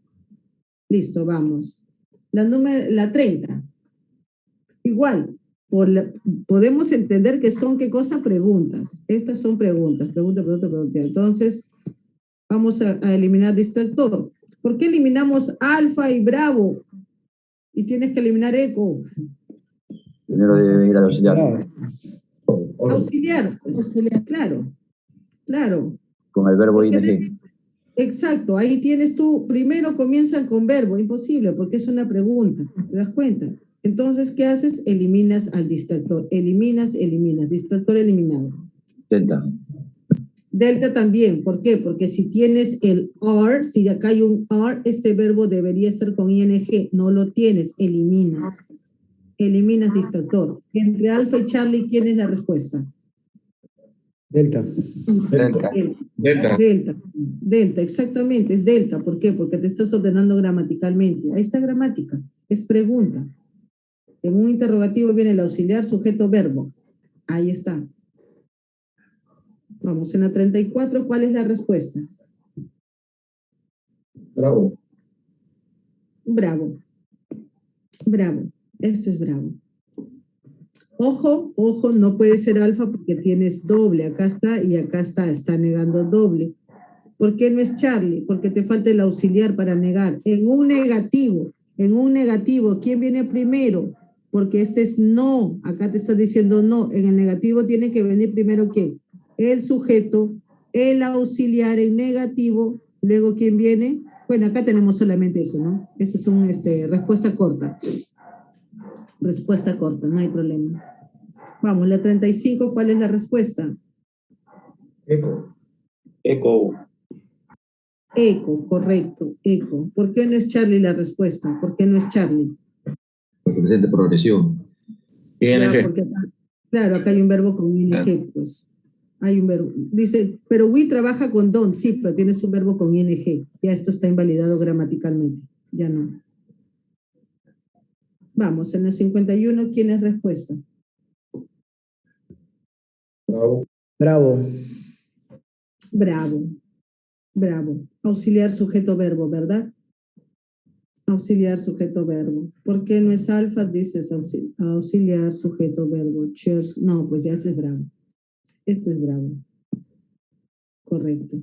Listo, vamos. La 30. Igual, podemos entender que son, ¿qué cosa? Preguntas. Estas son preguntas. Pregunta. Entonces, vamos a eliminar distractor. ¿Por qué eliminamos alfa y bravo? Y tienes que eliminar eco. Primero debe ir al auxiliar. Auxiliar, pues. Claro. Con el verbo Porque ing. Exacto, ahí tienes tú, primero comienzan con verbo, imposible, porque es una pregunta, ¿te das cuenta? Entonces, ¿qué haces? Eliminas al distractor, eliminas, distractor eliminado. Delta también, ¿por qué? Porque si tienes el are, si acá hay un are, este verbo debería estar con ing, no lo tienes, eliminas distractor. Entre alfa y Charlie, ¿quién es la respuesta? Delta. Delta, exactamente, es delta. ¿Por qué? Porque te estás ordenando gramaticalmente. Ahí está gramática, es pregunta. En un interrogativo viene el auxiliar, sujeto, verbo. Ahí está. Vamos, en la 34, ¿cuál es la respuesta? Bravo. Esto es bravo. Ojo, no puede ser alfa porque tienes doble. Acá está y acá está negando doble. ¿Por qué no es Charlie? Porque te falta el auxiliar para negar. En un negativo, ¿quién viene primero? Porque este es no. Acá te está diciendo no. En el negativo tiene que venir primero ¿quién? El sujeto, el auxiliar en negativo. Luego, ¿quién viene? Bueno, acá tenemos solamente eso, ¿no? Eso es una respuesta corta. Respuesta corta, no hay problema. Vamos, la 35, ¿cuál es la respuesta? Eco. Eco, correcto, eco. ¿Por qué no es Charlie la respuesta? ¿Por qué no es Charlie? Porque presente progresión. Ya, porque claro, acá hay un verbo con ing, pues. Hay un verbo. Dice, pero we trabaja con don't, sí, pero tienes un verbo con ing. Ya esto está invalidado gramaticalmente. Ya no. Vamos, en el 51, ¿quién es respuesta? Bravo. Bravo. Auxiliar sujeto verbo, ¿verdad? Auxiliar sujeto verbo. ¿Por qué no es alfa? Dices auxiliar sujeto verbo. Cheers. No, pues ya este es bravo. Esto es bravo. Correcto.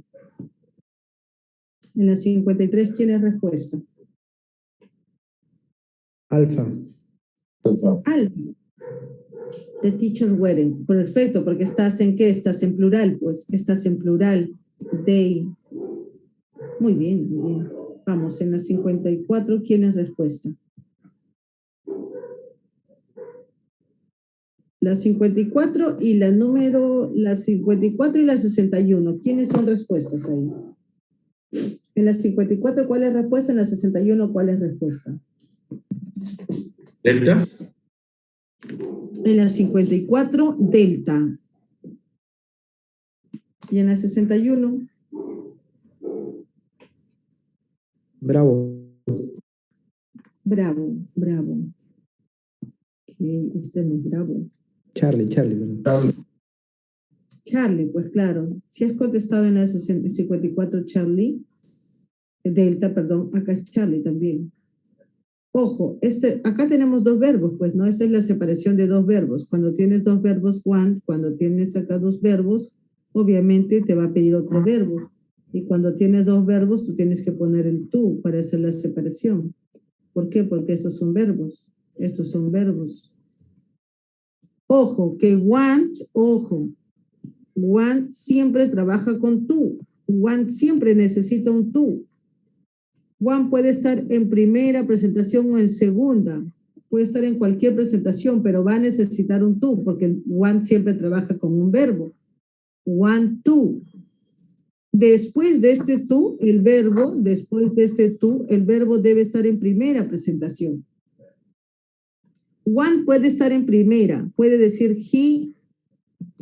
En la 53, ¿quién es respuesta? Alfa. Alfa. Alfa. The teacher weren't. Perfecto, porque estás en ¿qué? Estás en plural, pues. Estás en plural. They. Muy bien, muy bien. Vamos, en la 54, ¿quién es respuesta? La 54 y la 54 y la 61. ¿Quiénes son respuestas ahí? En la 54, ¿cuál es respuesta? En la 61, ¿cuál es respuesta? Delta. En la 54, delta. Y en la 61, Bravo. bravo, bravo. Ok, este no es bravo. Charlie, perdón. Charlie, pues claro. Si has contestado en la 54, Charlie, delta, perdón, acá es Charlie también. Ojo, acá tenemos dos verbos, pues, ¿no? Esta es la separación de dos verbos. Cuando tienes dos verbos, want, cuando tienes acá dos verbos, obviamente te va a pedir otro verbo. Y cuando tienes dos verbos, tú tienes que poner el tú para hacer la separación. ¿Por qué? Porque estos son verbos. Estos son verbos. Ojo, que want siempre trabaja con tú. Want siempre necesita un tú. Want puede estar en primera presentación o en segunda. Puede estar en cualquier presentación, pero va a necesitar un tú, porque want siempre trabaja con un verbo. Want to. Después de este tú, el verbo debe estar en primera presentación. Want puede estar en primera. Puede decir he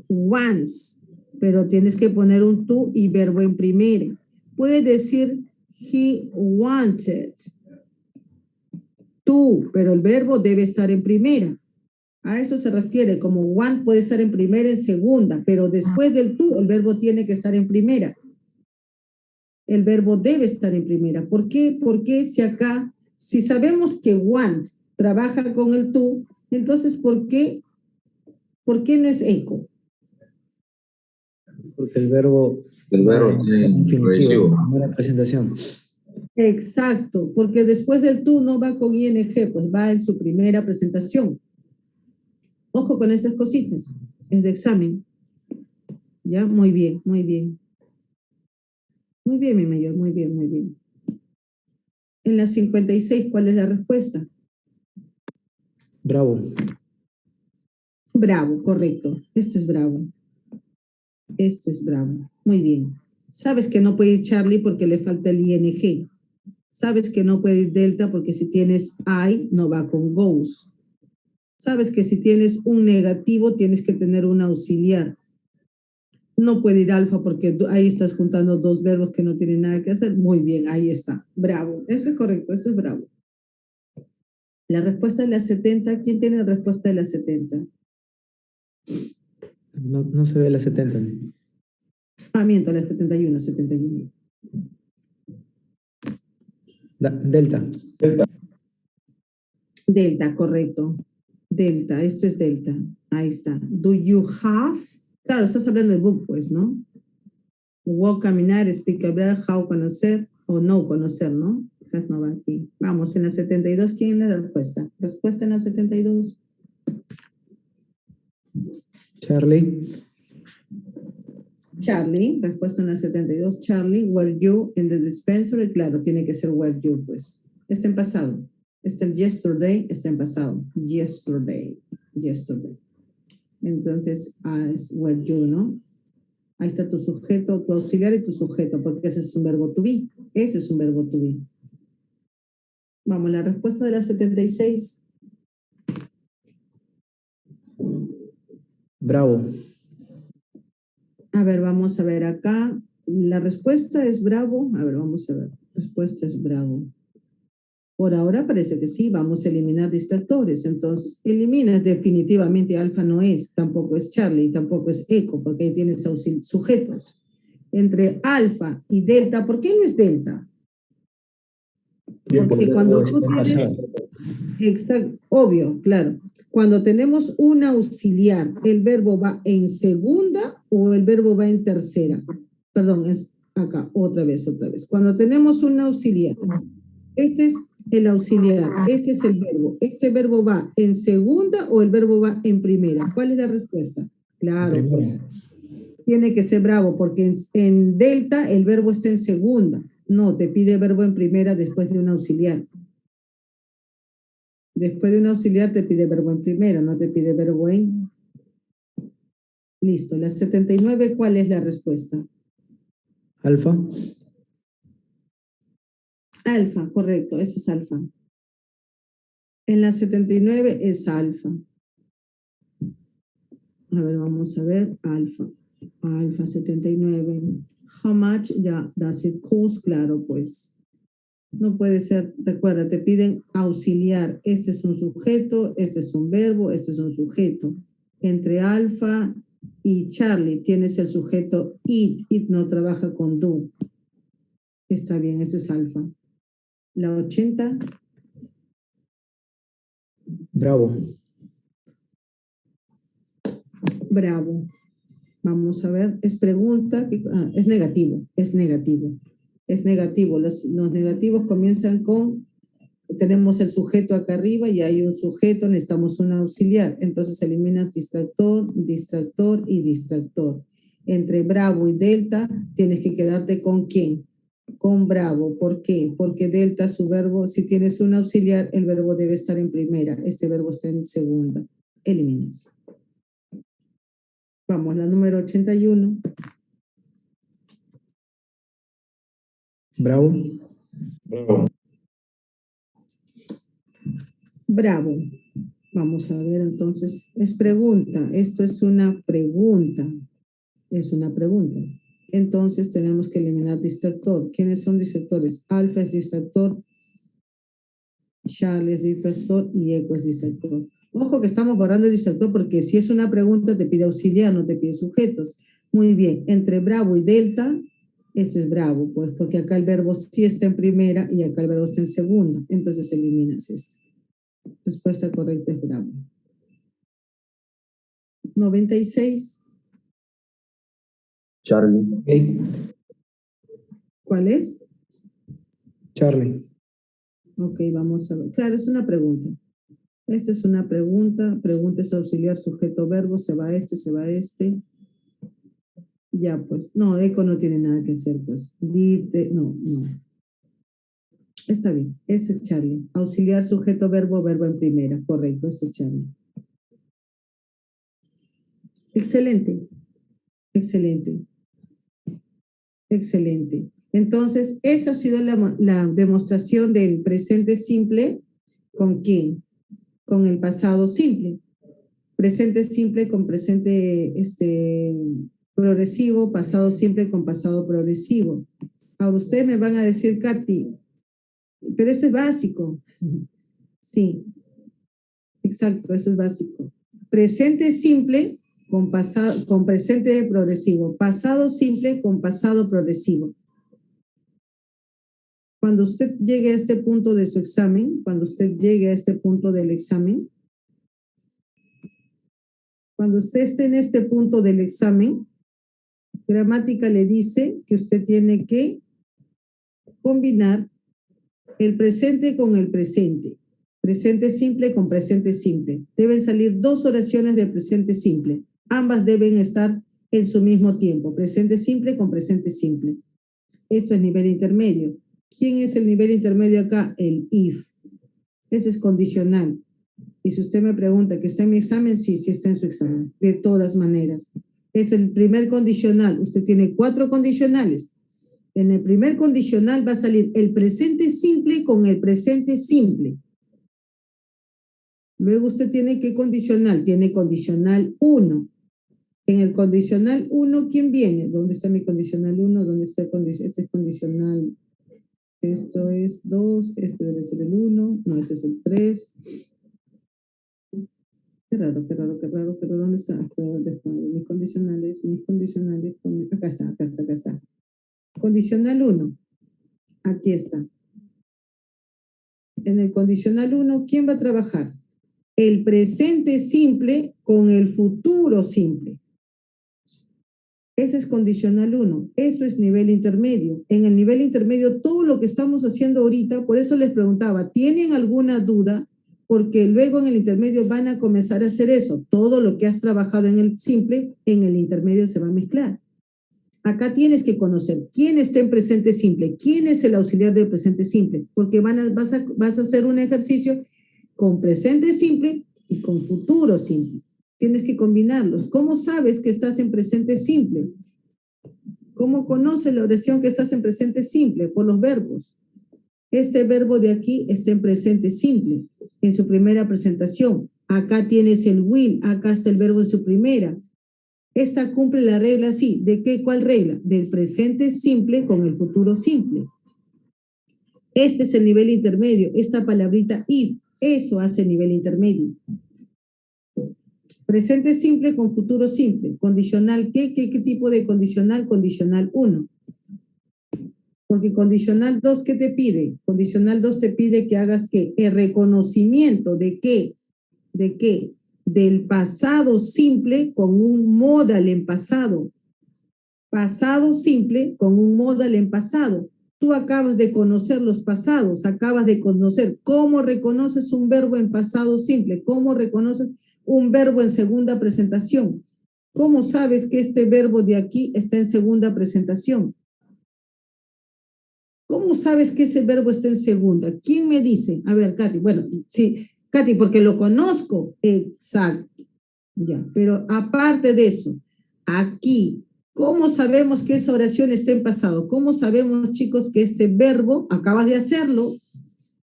wants, pero tienes que poner un tú y verbo en primera. Puede decir he wanted tú, pero el verbo debe estar en primera. A eso se refiere, como want puede estar en primera, en segunda, pero después del tú, el verbo tiene que estar en primera. El verbo debe estar en primera. ¿Por qué? Porque si sabemos que want trabaja con el tú, entonces ¿por qué no es eco? Porque el verbo tiene infinitivo, primera presentación. Exacto, porque después del tú no va con ing, pues va en su primera presentación. Ojo con esas cositas, es de examen. Ya, muy bien, muy bien. Muy bien, mi mayor, muy bien, muy bien. En la 56, ¿cuál es la respuesta? Bravo. Bravo, correcto. Esto es bravo. Esto es bravo. Muy bien. Sabes que no puede ir Charlie porque le falta el ing. Sabes que no puede ir delta porque si tienes I, no va con goes. Sabes que si tienes un negativo, tienes que tener un auxiliar. No puede ir alfa porque ahí estás juntando dos verbos que no tienen nada que hacer. Muy bien, ahí está. Bravo. Eso es correcto, eso es bravo. La respuesta de la 70, ¿quién tiene la respuesta de la 70? No se ve la 70. Miento, la 71, 71. Delta. Delta, correcto. Delta, esto es delta. Ahí está. Do you have? Claro, estás hablando de book, pues, ¿no? Walk, caminar, speak, hablar, how, conocer, o no conocer, ¿no? Has no va aquí. Vamos, en la 72, ¿quién es la respuesta? Respuesta en la 72. Charlie. Charlie, respuesta en la 72. Charlie, were you in the dispensary? Claro, tiene que ser were you, pues. Está en pasado. Está el yesterday, está en pasado. Yesterday. Entonces, es were you, ¿no? Ahí está tu sujeto, tu auxiliar y tu sujeto, porque ese es un verbo to be. Ese es un verbo to be. Vamos, la respuesta de la 76. Bravo. A ver, vamos a ver acá. La respuesta es bravo. A ver, vamos a ver. Respuesta es bravo. Por ahora parece que sí. Vamos a eliminar distractores. Entonces, eliminas definitivamente alfa no es. Tampoco es Charlie. Tampoco es eco. Porque ahí tienes sujetos. entre alfa y delta. ¿Por qué no es delta? Porque cuando tú tienes, exacto, obvio, claro. Cuando tenemos un auxiliar, ¿el verbo va en segunda o el verbo va en tercera? Perdón, es acá, otra vez. Cuando tenemos un auxiliar, este es el auxiliar, este es el verbo. ¿Este verbo va en segunda o el verbo va en primera? ¿Cuál es la respuesta? Claro, pues tiene que ser bravo, porque en delta el verbo está en segunda. No, te pide verbo en primera después de un auxiliar. Después de un auxiliar te pide verbo en primera, no te pide verbo en... Listo, la 79, ¿cuál es la respuesta? Alfa. Alfa, correcto, eso es alfa. En la 79 es alfa. A ver, vamos a ver, alfa. Alfa 79. How much does it cost? Claro, pues. No puede ser, recuerda, te piden auxiliar. Este es un sujeto, este es un verbo, este es un sujeto. Entre alfa y Charlie tienes el sujeto it. It no trabaja con do. Está bien, ese es alfa. La 80. Bravo. Bravo. Vamos a ver, es pregunta, es negativo, es negativo. Es negativo, los negativos comienzan con, tenemos el sujeto acá arriba y hay un sujeto, necesitamos un auxiliar, entonces eliminas distractor, distractor y distractor. Entre bravo y delta tienes que quedarte con ¿quién? Con bravo. ¿Por qué? Porque delta, su verbo, si tienes un auxiliar, el verbo debe estar en primera, este verbo está en segunda. Eliminas. Vamos, la número 81. Bravo. Bravo. Bravo. Vamos a ver entonces, es pregunta, esto es una pregunta, es una pregunta. Entonces tenemos que eliminar distractor. ¿Quiénes son distractores? Alfa es distractor, Charlie es distractor y eco es distractor. Ojo que estamos borrando el distractor porque si es una pregunta te pide auxiliar, no te pide sujetos. Muy bien, entre bravo y delta, esto es bravo, pues porque acá el verbo sí está en primera y acá el verbo está en segunda, entonces eliminas esto. Respuesta correcta es bravo. 96. Charlie. Okay. ¿Cuál es? Charlie. Ok, vamos a ver. Claro, es una pregunta. Esta es una pregunta. Pregunta es auxiliar, sujeto, verbo. Se va este, se va este. Ya, pues. No, eco no tiene nada que hacer, pues. No. Está bien. Este es Charlie. Auxiliar, sujeto, verbo, verbo en primera. Correcto, este es Charlie. Excelente. Excelente. Excelente. Entonces, esa ha sido la demostración del presente simple. ¿Con quién? Con el pasado simple. Presente simple con presente progresivo, pasado simple con pasado progresivo. Ahora ustedes me van a decir, Katy, pero eso es básico. Sí, exacto, eso es básico. Presente simple con presente progresivo. Pasado simple con pasado progresivo. Cuando usted llegue a este punto de su examen, cuando usted llegue a este punto del examen, cuando usted esté en este punto del examen, gramática le dice que usted tiene que combinar el presente con el presente. Presente simple con presente simple. Deben salir dos oraciones de presente simple. Ambas deben estar en su mismo tiempo. Presente simple con presente simple. Esto es nivel intermedio. ¿Quién es el nivel intermedio acá? El if. Ese es condicional. Y si usted me pregunta que está en mi examen, sí está en su examen. De todas maneras. Es el primer condicional. Usted tiene 4 condicionales. En el primer condicional va a salir el presente simple con el presente simple. Luego usted tiene ¿qué condicional? Tiene condicional 1. En el condicional 1, ¿quién viene? ¿Dónde está mi condicional 1? ¿Dónde está este es condicional? Esto es 2, este debe ser el 1, no, este es el 3. Qué raro, qué raro, qué raro, pero ¿dónde está? Mis condicionales, acá está. Condicional 1, aquí está. En el condicional 1, ¿quién va a trabajar? El presente simple con el futuro simple. Ese es condicional 1. Eso es nivel intermedio. En el nivel intermedio, todo lo que estamos haciendo ahorita, por eso les preguntaba, ¿tienen alguna duda? Porque luego en el intermedio van a comenzar a hacer eso. Todo lo que has trabajado en el simple, en el intermedio se va a mezclar. Acá tienes que conocer quién está en presente simple, quién es el auxiliar del presente simple, porque vas a hacer un ejercicio con presente simple y con futuro simple. Tienes que combinarlos. ¿Cómo sabes que estás en presente simple? ¿Cómo conoces la oración que estás en presente simple? Por los verbos. Este verbo de aquí está en presente simple, en su primera presentación. Acá tienes el will, acá está el verbo en su primera. Esta cumple la regla así. ¿De qué? ¿Cuál regla? Del presente simple con el futuro simple. Este es el nivel intermedio. Esta palabrita if, eso hace nivel intermedio. Presente simple con futuro simple. Condicional, ¿qué tipo de condicional? Condicional 1. Porque condicional 2, ¿qué te pide? Condicional 2 te pide que hagas ¿qué? El reconocimiento de qué. ¿De qué? Del pasado simple con un modal en pasado. Pasado simple con un modal en pasado. Tú acabas de conocer los pasados, acabas de conocer cómo reconoces un verbo en pasado simple, cómo reconoces un verbo en segunda presentación. ¿Cómo sabes que este verbo de aquí está en segunda presentación? ¿Cómo sabes que ese verbo está en segunda? ¿Quién me dice? A ver, Katy, bueno, sí, Katy, porque lo conozco. Exacto. Ya, pero aparte de eso, aquí, ¿cómo sabemos que esa oración está en pasado? ¿Cómo sabemos, chicos, que este verbo, acabas de hacerlo,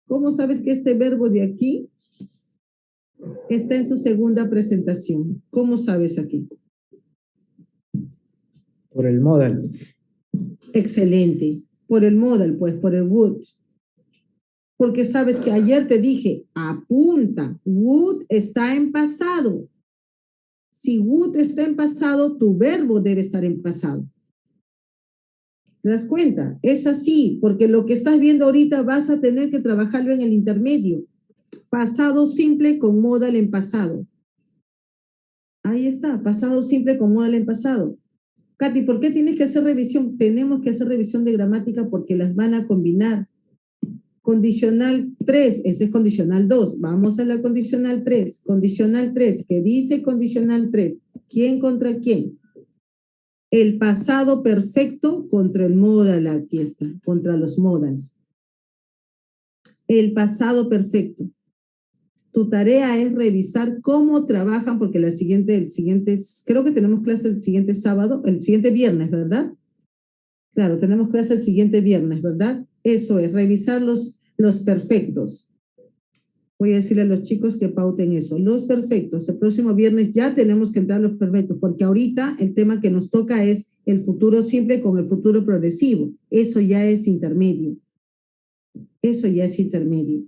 ¿cómo sabes que este verbo de aquí está en su segunda presentación? ¿Cómo sabes aquí? Por el modal. Excelente. Por el modal, pues, por el would. Porque sabes que ayer te dije, apunta, would está en pasado. Si would está en pasado, tu verbo debe estar en pasado. ¿Te das cuenta? Es así, porque lo que estás viendo ahorita vas a tener que trabajarlo en el intermedio. Pasado simple con modal en pasado. Ahí está, pasado simple con modal en pasado. Katy, ¿por qué tienes que hacer revisión? Tenemos que hacer revisión de gramática porque las van a combinar. Condicional 3, ese es condicional 2. Vamos a la condicional 3. Condicional 3, ¿qué dice condicional 3? ¿Quién contra quién? El pasado perfecto contra el modal, aquí está, contra los modals. El pasado perfecto. Tu tarea es revisar cómo trabajan, porque el siguiente, creo que tenemos clase el siguiente sábado, el siguiente viernes, ¿verdad? Claro, tenemos clase el siguiente viernes, ¿verdad? Eso es, revisar los perfectos. Voy a decirle a los chicos que pauten eso. Los perfectos. El próximo viernes ya tenemos que entrar a los perfectos, porque ahorita el tema que nos toca es el futuro simple con el futuro progresivo. Eso ya es intermedio. Eso ya es intermedio.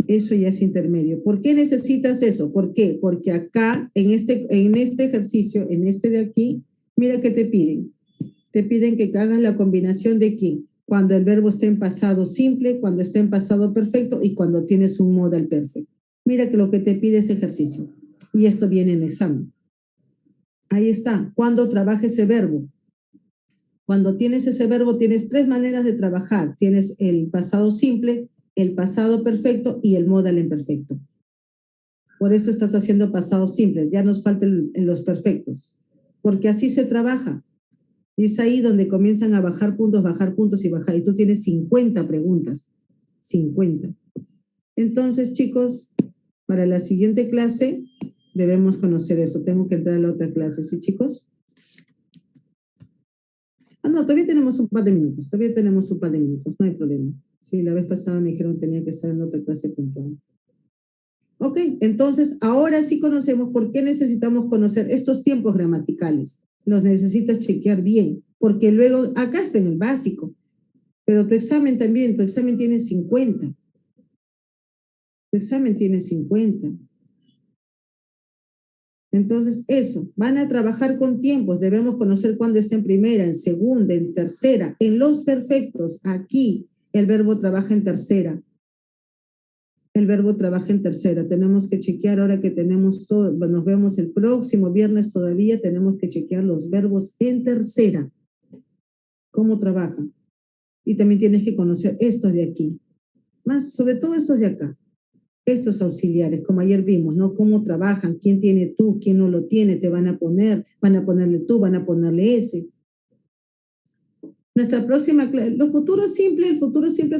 Eso ya es intermedio. ¿Por qué necesitas eso? ¿Por qué? Porque acá, en este ejercicio, en este de aquí, mira qué te piden. Te piden que hagas la combinación de ¿qué? Cuando el verbo está en pasado simple, cuando está en pasado perfecto y cuando tienes un modal perfecto. Mira que lo que te pide ese ejercicio. Y esto viene en el examen. Ahí está. ¿Cuándo trabaja ese verbo? Cuando tienes ese verbo, tienes 3 maneras de trabajar. Tienes el pasado simple, el pasado perfecto y el modal imperfecto. Por eso estás haciendo pasado simple. Ya nos faltan los perfectos. Porque así se trabaja. Y es ahí donde comienzan a bajar puntos y bajar. Y tú tienes 50 preguntas. 50. Entonces, chicos, para la siguiente clase debemos conocer eso. Tengo que entrar a la otra clase. ¿Sí, chicos? No, todavía tenemos un par de minutos. No hay problema. Sí, la vez pasada me dijeron que tenía que estar en otra clase puntual. Ok, entonces ahora sí conocemos por qué necesitamos conocer estos tiempos gramaticales. Los necesitas chequear bien, porque luego acá está en el básico, pero tu examen también, tu examen tiene 50. Tu examen tiene 50. Entonces, eso, van a trabajar con tiempos, debemos conocer cuándo está en primera, en segunda, en tercera, en los perfectos, aquí el verbo trabaja en tercera. El verbo trabaja en tercera, tenemos que chequear ahora que tenemos todo, nos vemos el próximo viernes todavía, tenemos que chequear los verbos en tercera, cómo trabajan. Y también tienes que conocer estos de aquí, más sobre todo estos de acá. Estos auxiliares, como ayer vimos, ¿no? Cómo trabajan, quién tiene tú, quién no lo tiene, te van a ponerle tú, van a ponerle ese. Nuestra próxima clase, el futuro simple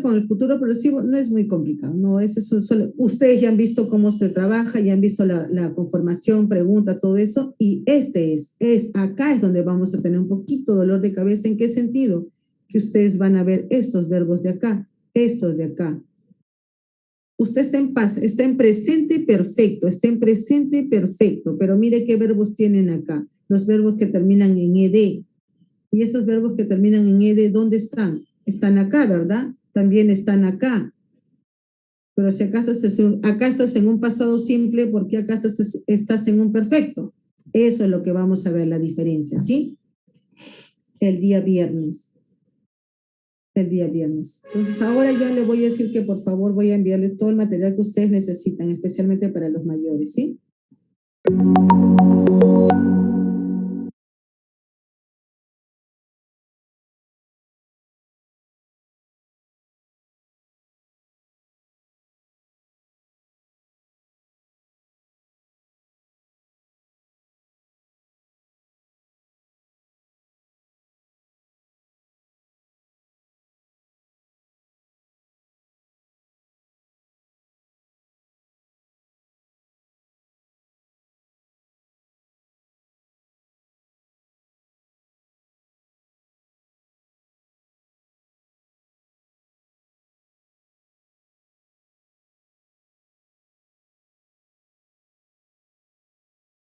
con el futuro progresivo no es muy complicado, no es eso, ustedes ya han visto cómo se trabaja, ya han visto la conformación, pregunta, todo eso, y acá es donde vamos a tener un poquito dolor de cabeza. ¿En qué sentido? Que ustedes van a ver estos verbos de acá, estos de acá. Usted está en paz, está en presente perfecto, pero mire qué verbos tienen acá, los verbos que terminan en ed. Y esos verbos que terminan en ed, ¿dónde están? Están acá, ¿verdad? También están acá. Pero si acá estás en un pasado simple, ¿por qué acá estás en un perfecto? Eso es lo que vamos a ver, la diferencia, ¿sí? El día viernes. Entonces ahora ya le voy a decir que por favor voy a enviarles todo el material que ustedes necesitan, especialmente para los mayores, ¿sí?